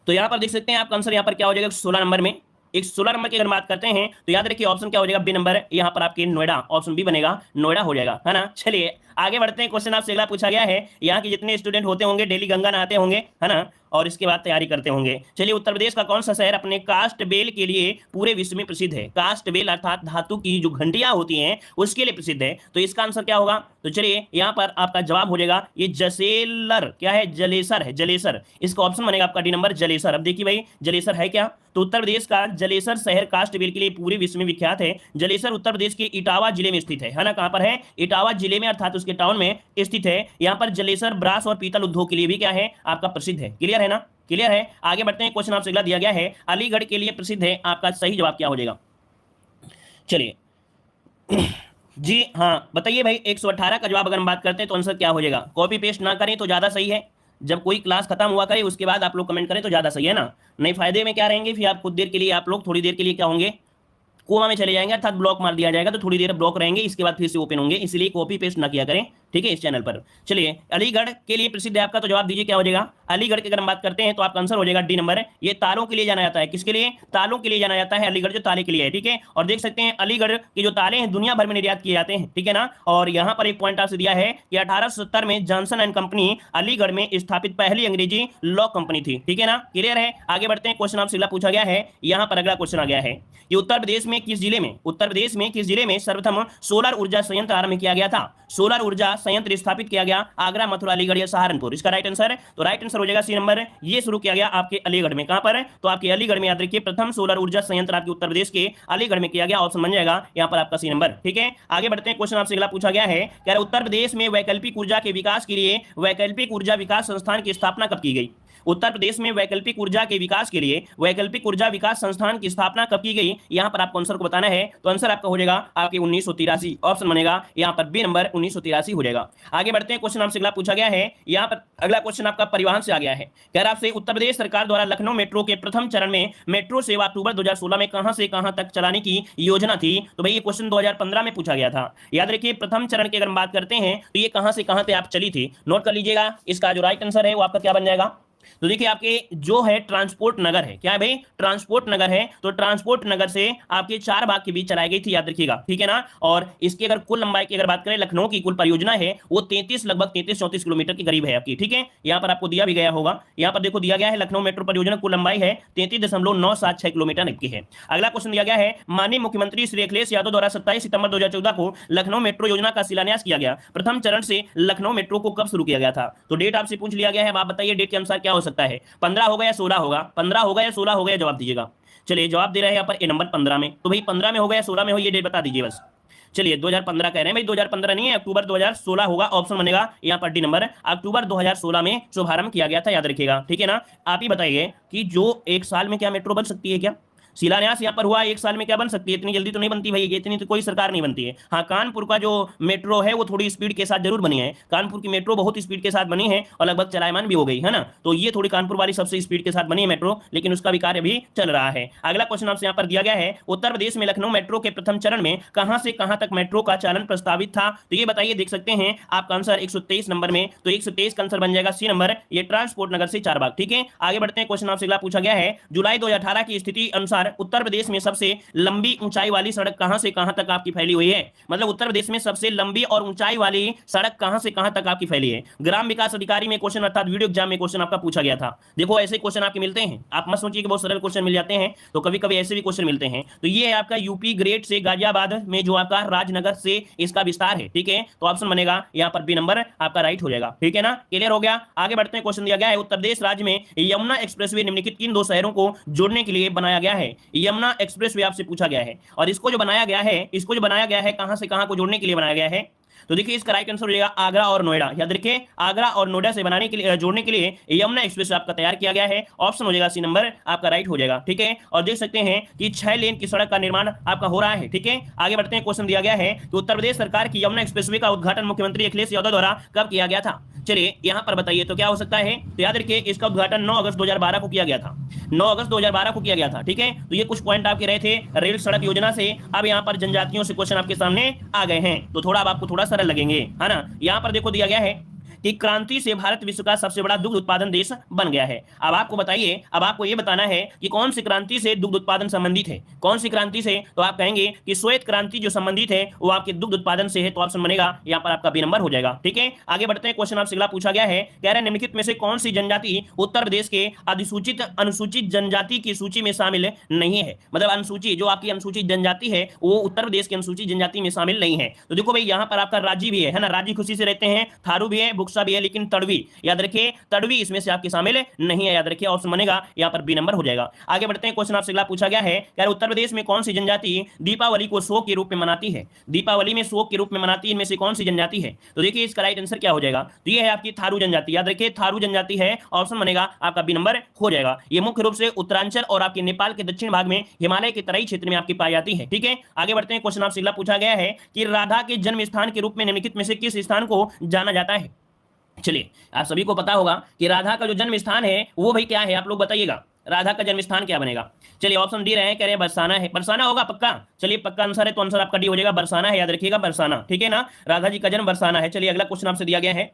तो यहाँ पर देख सकते हैं आपका आंसर यहाँ पर क्या हो जाएगा? 16 नंबर में। 16 नंबर की अगर बात करते हैं तो याद रखिए ऑप्शन क्या हो जाएगा? बी नंबर, यहाँ पर आपके नोएडा, ऑप्शन बी बनेगा, नोएडा हो जाएगा, है ना। चलिए आगे बढ़ते हैं। क्वेश्चन आपसे अगला पूछा गया है, यहाँ के जितने स्टूडेंट होते होंगे डेली गंगा नहाते होंगे, है ना, और इसके बाद तैयारी करते होंगे। चलिए, उत्तर प्रदेश का कौन सा शहर अपने कास्ट बेल के लिए पूरे विश्व में प्रसिद्ध है? कास्ट बेल अर्थात धातु की जो घंटियां होती हैं उसके लिए प्रसिद्ध है। तो इसका आंसर क्या होगा? तो चलिए यहां पर आपका जवाब हो जाएगा ये जसेलर, क्या है? जलेसर है, जलेसर। इसका ऑप्शन बनेगा आपका डी नंबर, जलेसर। अब देखिए भाई, जलेसर है क्या? तो उत्तर प्रदेश का जलेसर शहर कास्ट बेल के लिए पूरे विश्व में विख्यात है। जलेसर उत्तर प्रदेश के इटावा जिले में स्थित है ना? कहां पर है? इटावा जिले में, अर्थात उसके टाउन में स्थित है। यहां पर जलेसर ब्रास और पीतल उद्योग के लिए भी क्या है? आपका प्रसिद्ध है। क्लियर है ना? क्लियर है। आगे बढ़ते हैं, क्वेश्चन आपसे अगला दिया गया है, अलीगढ़ के लिए प्रसिद्ध है। आपका सही जवाब क्या हो जाएगा? चलिए जी हाँ, बताइए भाई, 118 का जवाब अगर हम बात करते हैं तो आंसर क्या हो जाएगा? कॉपी पेस्ट ना करें तो ज्यादा सही है। जब कोई क्लास खत्म हुआ करे उसके बाद आप लोग कमेंट करें तो ज्यादा सही है ना? नहीं, फायदे में क्या रहेंगे फिर आप कुछ देर के लिए, आप लोग थोड़ी देर के लिए क्या होंगे? कोमा में चले जाएंगे, अर्थात ब्लॉक मार दिया जाएगा। तो थोड़ी देर ब्लॉक रहेंगे, इसके बाद फिर से ओपन होंगे, इसलिए कॉपी पेस्ट ना किया करें, ठीक है, इस चैनल पर। चलिए, अलीगढ़ के लिए प्रसिद्ध है आपका, तो जवाब दीजिए क्या हो जाएगा? अलीगढ़ की अगर हम बात करते हैं तो आपका आंसर हो जाएगा डी नंबर। ये तालों के लिए जाना जाता है। किसके लिए? तालों के लिए जाना जाता है। अलीगढ़ जो ताले के लिए है, ठीक है। और देख सकते हैं अलीगढ़ के जो ताले हैं दुनिया भर में निर्यात किए जाते हैं, ठीक है ना? और यहाँ पर एक पॉइंट आपसे दिया है कि 1870 में जॉनसन एंड कंपनी अलीगढ़ में स्थापित पहली अंग्रेजी लॉ कंपनी थी, ठीक है ना? क्लियर है। आगे बढ़ते हैं, क्वेश्चन आपसे पूछा गया है, यहाँ पर अगला क्वेश्चन आ गया है कि उत्तर प्रदेश में किस जिले में सर्वप्रथम सोलर ऊर्जा संयंत्र आरंभ किया गया था? सोलर ऊर्जा संयंत्र स्थापित किया गया आगरा, मथुरा, अलीगढ़ या सहारनपुर? इसका राइट आंसर, तो राइट आंसर हो जाएगा सी नंबर। ये शुरू किया गया आपके अलीगढ़ में। कहां पर? तो आपके अलीगढ़ में। याद रखिए, प्रथम सोलर ऊर्जा संयंत्र आपके उत्तर प्रदेश के अलीगढ़ में किया गया। ऑप्शन बन जाएगा यहां पर आपका सी नंबर, ठीक है। आगे बढ़ते हैं, क्वेश्चन आपसे अगला पूछा गया है, क्या उत्तर प्रदेश में वैकल्पिक ऊर्जा के विकास के लिए वैकल्पिक ऊर्जा विकास संस्थान की स्थापना कब की गई? उत्तर प्रदेश में वैकल्पिक ऊर्जा के विकास के लिए वैकल्पिक ऊर्जा विकास संस्थान की स्थापना कब की गई? यहां पर आपको आंसर को बताना है। तो आंसर आपका हो जाएगा आपके 1983। ऑप्शन बनेगा यहां पर बी नंबर, 1983 हो जाएगा। आगे बढ़ते हैं, क्वेश्चन आपसे अगला पूछा गया है, यहां पर अगला क्वेश्चन आपका परिवहन से आ गया है। कह रहा आपसे, उत्तर प्रदेश सरकार द्वारा लखनऊ मेट्रो के प्रथम चरण में मेट्रो सेवा अक्टूबर 2016 में कहां से कहां तक चलाने की योजना थी? तो भाई ये क्वेश्चन 2015 में पूछा गया था। याद रखिए, प्रथम चरण की अगर हम बात करते हैं तो ये कहां से कहां तक आप चली थी? नोट कर लीजिएगा। इसका जो राइट आंसर है वो आपका क्या बन जाएगा? तो देखिए, आपके जो है ट्रांसपोर्ट नगर है, क्या है भाई? ट्रांसपोर्ट नगर है। तो ट्रांसपोर्ट नगर से आपके 4 भाग के बीच चलाई गई थी, याद रखिएगा, ठीक है ना? और इसकी अगर कुल लंबाई की अगर बात करें, लखनऊ की कुल परियोजना है वो 33 लगभग 33-34 किलोमीटर के करीब है आपकी, ठीक है। यहाँ पर आपको दिया भी गया होगा, यहाँ पर देखो दिया गया है, लखनऊ मेट्रो परियोजना कुल लंबाई है 33.976 किलोमीटर की है। अगला क्वेश्चन दिया गया है, माननीय मुख्यमंत्री श्री अखिलेश यादव द्वारा 27 सितंबर 2014 को लखनऊ मेट्रो योजना का शिलान्यास किया गया। प्रथम चरण से लखनऊ मेट्रो को कब शुरू किया गया था? तो डेट आपसे पूछ लिया गया है, आप बताइए डेट के अनुसार क्या हो सकता है? 15 होगा या 16 होगा? 15 होगा या 16 होगा? जवाब दीजिएगा। चलिए, जवाब दे रहे हैं यहाँ पर ए नंबर 15 में। तो भाई 15 में होगा या 16 में हो, ये डेट बता दीजिए बस। चलिए, 2015 कह रहे हैं भाई, 2015 नहीं है, अक्टूबर 2016 होगा। ऑप्शन बनेगा यहाँ पर डी नंबर, अक्टूबर 2016 में शुभारंभ किया गया था, याद रखिएगा, ठीक है ना? आप ही बताइए कि जो एक साल में क्या मेट्रो बन सकती है क्या? शिलान्यास यहाँ पर हुआ, एक साल में क्या बन सकती है? इतनी जल्दी तो नहीं बनती भाई, इतनी तो कोई सरकार नहीं बनती है। हाँ, कानपुर का जो मेट्रो है वो थोड़ी स्पीड के साथ जरूर बनी है। कानपुर की मेट्रो बहुत स्पीड के साथ बनी है और लगभग चलायमान भी हो गई है ना। तो ये थोड़ी कानपुर वाली सबसे स्पीड के साथ बनी है मेट्रो, लेकिन उसका भी कार्य भी चल रहा है। अगला क्वेश्चन आपसे यहाँ पर दिया गया है, उत्तर प्रदेश में लखनऊ मेट्रो के प्रथम चरण में कहां से कहां तक मेट्रो का चालन प्रस्तावित था? तो ये बताइए, देख सकते हैं आपका आंसर 123 नंबर में। तो 123 का आंसर बन जाएगा सी नंबर, ये ट्रांसपोर्ट नगर से 4 भाग, ठीक है। आगे बढ़ते हैं, क्वेश्चन आपसे अगला पूछा गया है, जुलाई 2018 की स्थिति अनुसार उत्तर प्रदेश में सबसे लंबी ऊंचाई वाली सड़क कहां से कहां तक आपकी फैली हुई है? मतलब उत्तर प्रदेश में सबसे लंबी और ऊंचाई वाली सड़क कहां से कहां तक आपकी फैली है? ग्राम विकास अधिकारी में क्वेश्चन, अर्थात वीडियो एग्जाम में क्वेश्चन आपका पूछा गया था। देखो, ऐसे क्वेश्चन आपके मिलते हैं, आप मत सोचिए कि बहुत सरल क्वेश्चन मिल जाते हैं, तो कभी कभी ऐसे भी क्वेश्चन मिलते हैं। तो ये है आपका यूपी ग्रेड से गाजियाबाद में जो आपका राजनगर से इसका विस्तार है, ठीक है। तो ऑप्शन बनेगा यहाँ पर बी नंबर, आपका राइट हो जाएगा, ठीक है ना? क्लियर हो गया। आगे बढ़ते हैं, क्वेश्चन दिया गया है, उत्तर प्रदेश राज्य में यमुना एक्सप्रेसवे निम्नलिखित किन 2 शहरों को जोड़ने के लिए बनाया गया है? यमुना एक्सप्रेसवे आपसे पूछा गया है, और इसको जो बनाया गया है कहां से कहां को जोड़ने के लिए बनाया गया है? तो देखिए, इसका राइट आंसर हो जाएगा आगरा और नोएडा। याद रखिए, आगरा और नोएडा से बनाने के लिए, जोड़ने के लिए यमुना एक्सप्रेस आपका तैयार किया गया है। ऑप्शन हो जाएगा सी नंबर, आपका राइट हो जाएगा, ठीक है। और देख सकते हैं कि 6 लेन की सड़क का निर्माण आपका हो रहा है, ठीक है। आगे बढ़ते हैं, क्वेश्चन दिया गया है कि उत्तर प्रदेश सरकार की यमुना एक्सप्रेसवे का उद्घाटन मुख्यमंत्री अखिलेश यादव द्वारा कब किया गया था? चलिए, यहां पर बताइए तो क्या हो सकता है? तो याद रखिए, इसका उद्घाटन 9 अगस्त 2012 को किया गया था। 9 अगस्त 2012 को किया गया था, ठीक है। तो ये कुछ पॉइंट आपके रहे थे रेल सड़क योजना से। अब यहाँ पर जनजातियों से क्वेश्चन आपके सामने आ गए हैं, तो थोड़ा अब आपको थोड़ा सरल लगेंगे, है ना। यहाँ पर देखो दिया गया है कि क्रांति से भारत विश्व का सबसे बड़ा दुग्ध उत्पादन देश बन गया है। अब आपको बताइए, अब आपको यह बताना है कि कौन सी क्रांति से दुग्ध उत्पादन संबंधित है, कौन सी क्रांति से, तो आप कहेंगे कि श्वेत क्रांति जो संबंधित है वो आपके दुग्ध उत्पादन से है, तो ऑप्शन बनेगा यहाँ पर आपका बी नंबर हो जाएगा। ठीक है, आगे बढ़ते हैं। क्वेश्चन आपसे अगला पूछा गया है, कह रहे हैं निम्नलिखित में से कौन सी जनजाति उत्तर प्रदेश के अधिसूचित अनुसूचित जनजाति की सूची में शामिल नहीं है। मतलब अनुसूचित, जो आपकी अनुसूचित जनजाति है वो उत्तर प्रदेश की अनुसूचित जनजाति में शामिल नहीं है। तो देखो भाई यहाँ पर आपका राजी भी है ना, राजी खुशी से रहते हैं, थारू भी है, बुक्सा भी है, लेकिन तड़वी, याद रखिए तड़वी इसमें से आपके शामिल नहीं है, याद रखिए ऑप्शन बनेगा यहाँ पर बी नंबर हो जाएगा। आगे बढ़ते हैं। क्वेश्चन आपसे अगला पूछा गया है, क्या उत्तर प्रदेश में कौन सी जनजाति दीपावली को शोक के रूप में मनाती है। दीपावली में शोक के रूप में मनाती है, इनमें से कौन सी जनजाति है। तो देखिए इसका राइट आंसर क्या हो जाएगा, तो ये है आपकी थारू जनजाति, याद रखिए थारू जनजाति है, ऑप्शन बनेगा आपका बी नंबर हो जाएगा। ये मुख्य रूप से उत्तरांचल और आपके नेपाल के दक्षिण भाग में हिमालय के तराई क्षेत्र में आपकी पाई जाती है। ठीक है, आगे बढ़ते हैं। क्वेश्चन आपसे अगला पूछा गया है कि राधा के जन्म स्थान के रूप में निम्नलिखित में से किस स्थान को जाना जाता है। चलिए आप सभी को पता होगा कि राधा का जो जन्म स्थान है वो भाई क्या है, आप लोग बताइएगा, राधा का जन्म स्थान क्या बनेगा। चलिए ऑप्शन दी रहे हैं, कह रहे हैं बरसाना है, बरसाना होगा पक्का। चलिए पक्का आंसर है, तो आंसर आपका डी हो जाएगा, बरसाना है, याद रखिएगा बरसाना। ठीक है ना, राधा जी का जन्म बरसाना है। चलिए अगला क्वेश्चन आपसे दिया गया है,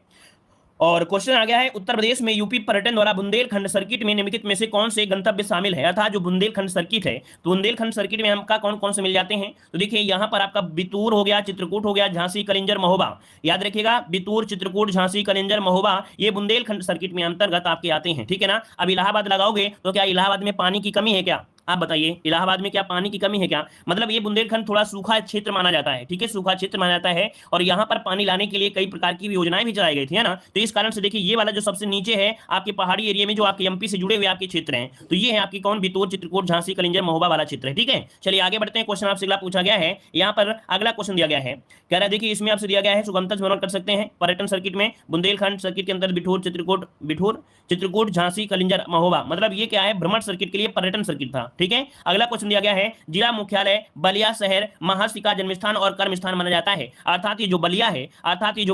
और क्वेश्चन आ गया है, उत्तर प्रदेश में यूपी पर्यटन द्वारा बुंदेलखंड सर्किट में निम्नलिखित में से कौन से गंतव्य शामिल है। अर्थात जो बुंदेलखंड सर्किट है, तो बुंदेलखंड सर्किट में हमका कौन कौन से मिल जाते हैं। तो देखिए यहाँ पर आपका बितूर हो गया, चित्रकूट हो गया, झांसी, कलिंजर, महोबा, याद रखिएगा बितूर, चित्रकूट, झांसी, कलिंजर, महोबा, ये बुंदेलखंड सर्किट में अंतर्गत आपके आते हैं। ठीक है ना, अब इलाहाबाद लगाओगे तो क्या इलाहाबाद में पानी की कमी है क्या, आप बताइए, इलाहाबाद में क्या पानी की कमी है क्या। मतलब ये बुंदेलखंड थोड़ा सूखा क्षेत्र माना जाता है, ठीक है, सूखा क्षेत्र माना जाता है, और यहाँ पर पानी लाने के लिए कई प्रकार की योजनाएं भी चलाई गई थी, है ना। तो इस कारण से देखिए ये वाला जो सबसे नीचे है आपके पहाड़ी एरिया में जो आपके एमपी से जुड़े हुए आपके क्षेत्र हैं, तो ये है आपकी कौन, बितौर, चित्रकूट, झांसी, कलिंजर, महोबा वाला क्षेत्र है। ठीक है, चलिए आगे बढ़ते हैं। क्वेश्चन आपसे अगला पूछा गया है, यहाँ पर अगला क्वेश्चन दिया गया है, कह रहा है देखिए इसमें आपसे दिया गया है सुगमता भ्रमण कर सकते हैं पर्यटन सर्किट में बुंदेलखंड सर्किट के अंदर बिठूर, चित्रकूट, झांसी, कलिंजर, महोबा, मतलब ये क्या है, भ्रमण सर्किट के लिए पर्यटन सर्किट था। ठीक है, अगला क्वेश्चन दिया गया है, जिला मुख्यालय बलिया शहर महर्षि का जन्मस्थान और कर्मस्थान माना जाता है। अर्थात ये जो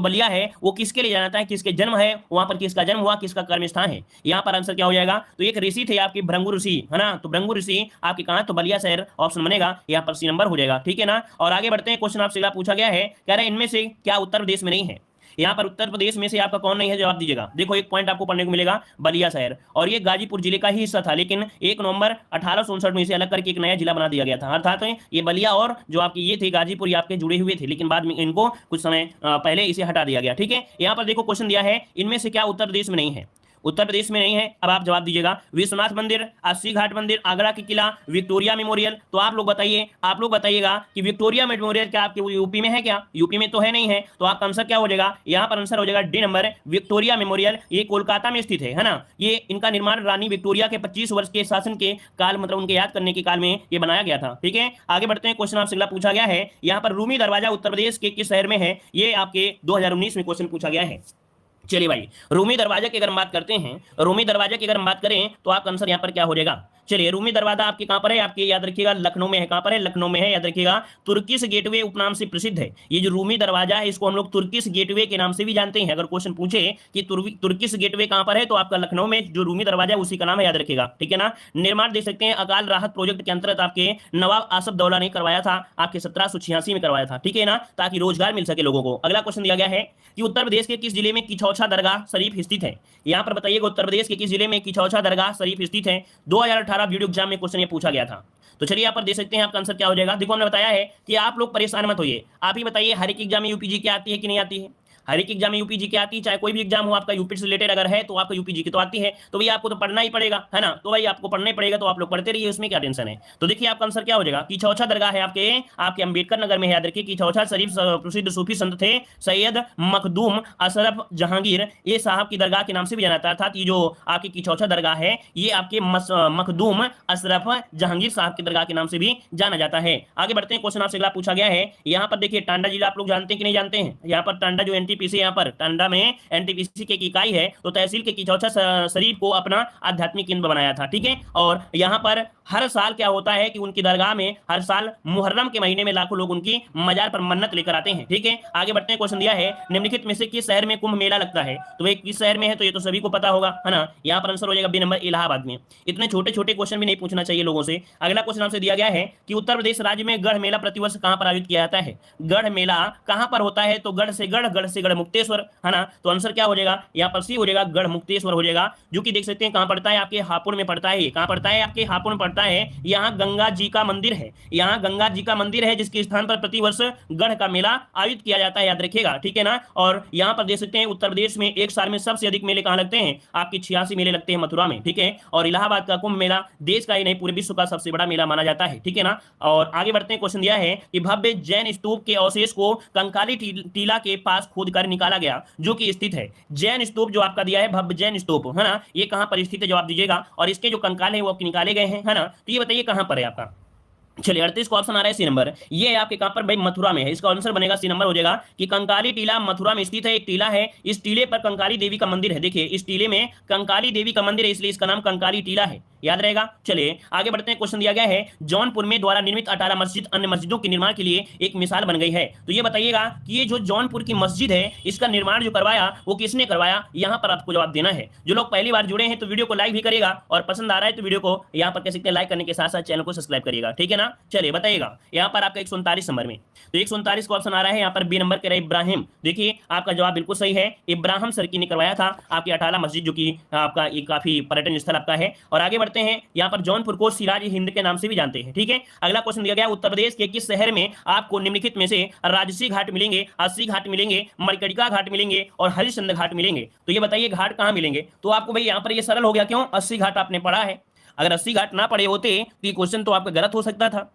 बलिया है वो किसके लिए जाना जाता है, किसके जन्म है, वहां पर किसका जन्म हुआ, किसका कर्मस्थान है। यहाँ पर आंसर क्या हो जाएगा, तो एक ऋषि थे आपकी भृंगु ऋषि, है ना, तो भृंगु ऋषि आपके कहां, तो बलिया शहर, ऑप्शन बनेगा यहाँ पर सी नंबर हो जाएगा। ठीक है ना, और आगे बढ़ते हैं। क्वेश्चन आपसे पूछा गया है, कह रहे हैं इनमें से क्या उत्तर प्रदेश में नहीं है। यहाँ पर उत्तर प्रदेश में से आपका कौन नहीं है, जवाब दीजिएगा। देखो एक पॉइंट आपको पढ़ने को मिलेगा, बलिया शहर, और ये गाजीपुर जिले का ही हिस्सा था, लेकिन 1 नवंबर 1859 में इसे अलग करके एक नया जिला बना दिया गया था। अर्थात ये बलिया और जो आपकी ये थे गाजीपुर, ये आपके जुड़े हुए थे, लेकिन बाद में इनको कुछ समय पहले इसे हटा दिया गया। ठीक है, यहाँ पर देखो क्वेश्चन दिया है, इनमें से क्या उत्तर प्रदेश में नहीं है, उत्तर प्रदेश में नहीं है। अब आप जवाब दीजिएगा, विश्वनाथ मंदिर, अस्सी घाट मंदिर, आगरा की किला, विक्टोरिया मेमोरियल। तो आप लोग बताइए, आप लोग बताइएगा कि विक्टोरिया मेमोरियल क्या आपके यूपी में है क्या, यूपी में तो है नहीं है, तो आपका आंसर क्या हो जाएगा, यहाँ पर आंसर हो जाएगा डी नंबर, विक्टोरिया मेमोरियल। ये कोलकाता में स्थित है ना, ये इनका निर्माण रानी विक्टोरिया के 25 वर्ष के शासन के काल, मतलब उनके याद करने के काल में ये बनाया गया था। ठीक है, आगे बढ़ते हैं। क्वेश्चन आपसे अगला पूछा गया है, यहाँ पर रूमी दरवाजा उत्तर प्रदेश के किस शहर में है, ये आपके 2019 में क्वेश्चन पूछा गया है। चलिए भाई, रूमी दरवाजा की अगर हम बात करते हैं, रूमी दरवाजा की अगर हम बात करें तो आपका आंसर यहाँ पर क्या हो जाएगा। चलिए रूमी दरवाजा आपके कहां पर है, आपके याद रखिएगा लखनऊ में है। कहां पर है, लखनऊ में है, याद रखिएगा। तुर्किश गेटवे उपनाम से प्रसिद्ध है। ये जो रूमी दरवाजा है इसको हम लोग तुर्किश गेटवे के नाम से भी जानते हैं। अगर क्वेश्चन पूछे कि तुर्किश गेटवे कहां पर है, तो आपका लखनऊ में जो रूमी दरवाजा है उसी का नाम है, याद रखिएगा। ठीक है ना, निर्माण देख सकते हैं अकाल राहत प्रोजेक्ट के अंतर्गत आपके नवाब आसफदौला ने करवाया था, आपके 1786 में करवाया था। ठीक है ना, ताकि रोजगार मिल सके लोगों को। अगला क्वेश्चन दिया गया है कि उत्तर प्रदेश के किस जिले में किछौछा दरगाह शरीफ स्थित है। यहाँ पर बताइएगा उत्तर प्रदेश के किस जिले में किछौछा दरगाह शरीफ स्थित है। 2018 वीडियो एग्जाम में क्वेश्चन ये पूछा गया था। तो चलिए यहाँ पर देख सकते हैं आपका आंसर क्या हो जाएगा। देखो हमने बताया है कि आप लोग परेशान मत होइए, आप ही बताइए हर एक एग्जाम में यूपीजी की आती है कि नहीं आती है। हर एक एग्जाम में यूपीजी की आती है, चाहे कोई भी एग्जाम हो आपका यूपी से रिलेटेड अगर है तो आपका यूपीजी की तो आती है। तो भैया आपको तो पढ़ना ही पड़ेगा, है ना, तो भाई आपको पढ़ना ही पड़ेगा, तो आप लोग पढ़ते रहिए, उसमें क्या टेंशन है। तो देखिए आपका आंसर क्या हो जाएगा, किछौछा दरगाह है आपके अंबेडकर नगर में है। याद रखिए किछौछा शरीफ प्रसिद्ध सूफी संत थे सैयद मखदूम अशरफ जहांगीर, ये साहब की दरगाह के नाम से भी जाना जाता था। ये जो आपकी किछौछा दरगाह है ये आपके मखदूम अशरफ जहांगीर साहब की दरगाह के नाम से भी जाना जाता है। आगे बढ़ते हैं। क्वेश्चन आपसे अगला पूछा गया है, यहाँ पर देखिए टांडा जिला आप लोग जानते हैं कि नहीं जानते हैं। यहाँ पर टांडा जो एनटीपीसी, यहाँ पर टांडा में एनटीपीसी की इकाई है, तो तहसील के किछौछा शरीफ को अपना आध्यात्मिक केंद्र बनाया था। ठीक है, और यहाँ पर हर साल क्या होता है कि उनकी दरगाह में हर साल मुहर्रम के महीने में लाखों लोग उनकी मजार पर मन्नत लेकर आते हैं। ठीक है, आगे बढ़ते हैं। क्वेश्चन दिया है निम्नलिखित में से किस शहर में कुंभ मेला लगता है। तो भाई किस शहर में है, तो ये तो सभी को पता होगा, है ना। यहाँ पर आंसर हो जाएगा बी नंबर, इलाहाबाद में। इतने छोटे छोटे क्वेश्चन भी नहीं पूछना चाहिए लोगों से। अगला क्वेश्चन आपसे दिया गया है कि उत्तर प्रदेश राज्य में गढ़ मेला प्रतिवर्ष कहां पर आयोजित किया जाता है। गढ़ मेला कहां पर होता है, तो गढ़ से गढ़मुक्तेश्वर, है ना। तो आंसर क्या हो जाएगा यहाँ पर सी हो जाएगा, गढ़मुक्तेश्वर हो जाएगा, जो कि देख सकते हैं कहां पड़ता है, आपके हापुड़ में पड़ता है। कहां पड़ता है, आपके हापुड़ में पड़ता है। यहाँ गंगा जी का मंदिर है, यहाँ गंगा जी का मंदिर है, जिसके स्थान पर प्रतिवर्ष गढ़ का मेला आयोजित किया जाता है, याद रखिएगा, ठीक है ना। और यहाँ पर देख सकते हैं उत्तर प्रदेश में एक साल में सबसे अधिक मेले कहां लगते हैं, आपके 86 मेले लगते हैं मथुरा में, ठीक है। और इलाहाबाद का कुंभ मेला देश का ही नहीं पूरे विश्व का सबसे बड़ा मेला माना जाता है, ठीक है ना। और आगे बढ़ते हैं, क्वेश्चन दिया है कि भव्य जैन स्तूप के अवशेष को कंकाली टीला के पास खोद कर निकाला गया, जो कि स्थित है। जैन स्तूप जो आपका दिया है, भव्य जैन स्तूप, है ना, ये कहां पर स्थित है, जवाब दीजिएगा। और इसके जो कंकाल है वो निकाले गए हैं, है ना। तो ये बताइए कहां पर है आपका। चलिए 38 को ऑप्शन आ रहा है सी नंबर, ये आपके कहां पर भाई, मथुरा में है। इसका आंसर बनेगा सी नंबर हो जाएगा कि कंकाली टीला मथुरा में स्थित है, एक टीला है, इस टीले पर कंकाली देवी का मंदिर है। देखिए इस टीले में कंकाली देवी का मंदिर है, इसलिए इसका नाम कंकाली टीला है, याद रहेगा। चलिए आगे बढ़ते हैं, क्वेश्चन दिया गया है जौनपुर में द्वारा निर्मित अटाला मस्जिद अन्य मस्जिदों के निर्माण के लिए एक मिसाल बन गई है। तो ये बताइएगा कि ये जो जौनपुर की मस्जिद है, इसका निर्माण जो करवाया वो किसने करवाया, यहां पर आपको जवाब देना है। जो लोग पहली बार जुड़े हैं तो वीडियो को लाइक भी करिएगा, और पसंद आ रहा है तो वीडियो को यहां पर कह सकते हैं लाइक करने के साथ साथ चैनल को सब्सक्राइब करिएगा, ठीक है ना। चलिए बताइएगा यहाँ पर आपका 139 नंबर में, तो 139 का ऑप्शन आ रहा है यहाँ पर बी नंबर के रहे इब्राहिम। देखिए आपका जवाब बिल्कुल सही है, इब्राहिम सर्की ने करवाया था आपकी अटाला मस्जिद, जो कि आपका एक काफी पर्यटन स्थल आपका है। और आगे बढ़ते हैं, यहाँ पर जौनपुर को सिराज हिंद के नाम से भी जानते हैं, ठीक है। अगला क्वेश्चन दिया गया, उत्तर प्रदेश के किस शहर में आपको निम्नलिखित में से राजसी घाट मिलेंगे, अस्सी घाट मिलेंगे, मणिकर्णिका घाट मिलेंगे और हरिश्चंद्र घाट मिलेंगे। तो ये बताइए घाट कहां मिलेंगे। तो आपको भाई यहाँ पर ये सरल हो गया, क्यों, 80 घाट आपने पढ़ा है। अगर 80 घाट ना पढ़े होते तो ये क्वेश्चन तो आपका गलत हो सकता था।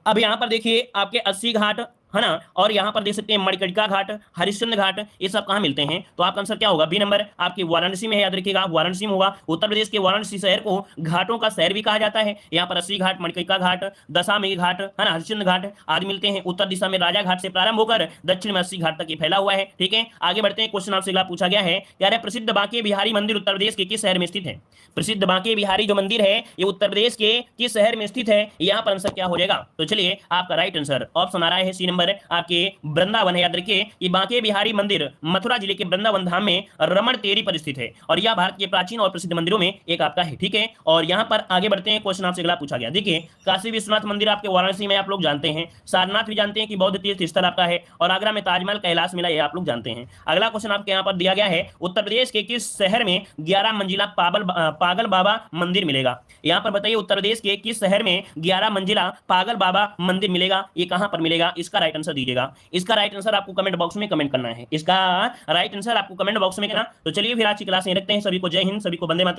अब यहां पर देखिए आपके 80 घाट, है ना, और यहां पर देख सकते हैं मणिकर्णिका घाट, हरिश्चंद्र घाट, ये सब कहां मिलते हैं। तो आपका आंसर क्या होगा, बी नंबर, आपकी वाराणसी में है, याद रखिएगा वाराणसी में होगा। उत्तर प्रदेश के वाराणसी शहर को घाटों का शहर भी कहा जाता है। यहाँ पर 80 घाट, मणिकर्णिका घाट, दशामेघ घाट, है ना, हरिश्चंद्र घाट आदि मिलते हैं। उत्तर दिशा में राजा घाट से प्रारंभ होकर दक्षिण में 80 घाट तक ये फैला हुआ है, ठीक है। आगे बढ़ते हैं, क्वेश्चन आपसे अगला पूछा गया है, क्या प्रसिद्ध बांके बिहारी मंदिर उत्तर प्रदेश के किस शहर में स्थित है। प्रसिद्ध बांके बिहारी जो मंदिर है ये उत्तर प्रदेश के किस शहर में स्थित है, यहाँ पर आंसर क्या हो जाएगा। तो चलिए आपका राइट आंसर ऑप्शन आ रहा है सी नंबर, आपके वृंदावन है, याद रखिए ये बांके बिहारी मंदिर मथुरा जिले के वृंदावन धाम में रमण तेरी पर स्थित है, और यह भारत के प्राचीन और प्रसिद्ध मंदिरों में एक आपका है, ठीक है। और यहाँ पर आगे बढ़ते हैं, क्वेश्चन आपसे अगला पूछा गया, देखिए काशी विश्वनाथ मंदिर आपके वाराणसी में आप लोग जानते हैं, सारनाथ भी जानते हैं कि बौद्ध तीर्थ स्थल आपका है, और आगरा में ताजमहल कैलाश मिला, ये आप लोग जानते हैं। अगला क्वेश्चन आपके यहाँ पर दिया गया है, उत्तर प्रदेश के किस शहर में 11 मंजिला पागल बाबा मंदिर मिलेगा। यहाँ पर बताइए उत्तर प्रदेश के किस शहर में 11 मंजिला पागल बाबा मंदिर मिलेगा, ये कहां पर मिलेगा, इसका राइट आंसर दीजिएगा। इसका राइट आंसर आपको कमेंट बॉक्स में कमेंट करना है, इसका राइट आंसर आपको कमेंट बॉक्स में करना। तो चलिए फिर आज की क्लास यहीं रखते हैं, सभी को जय हिंद, सभी को वंदे मातरम।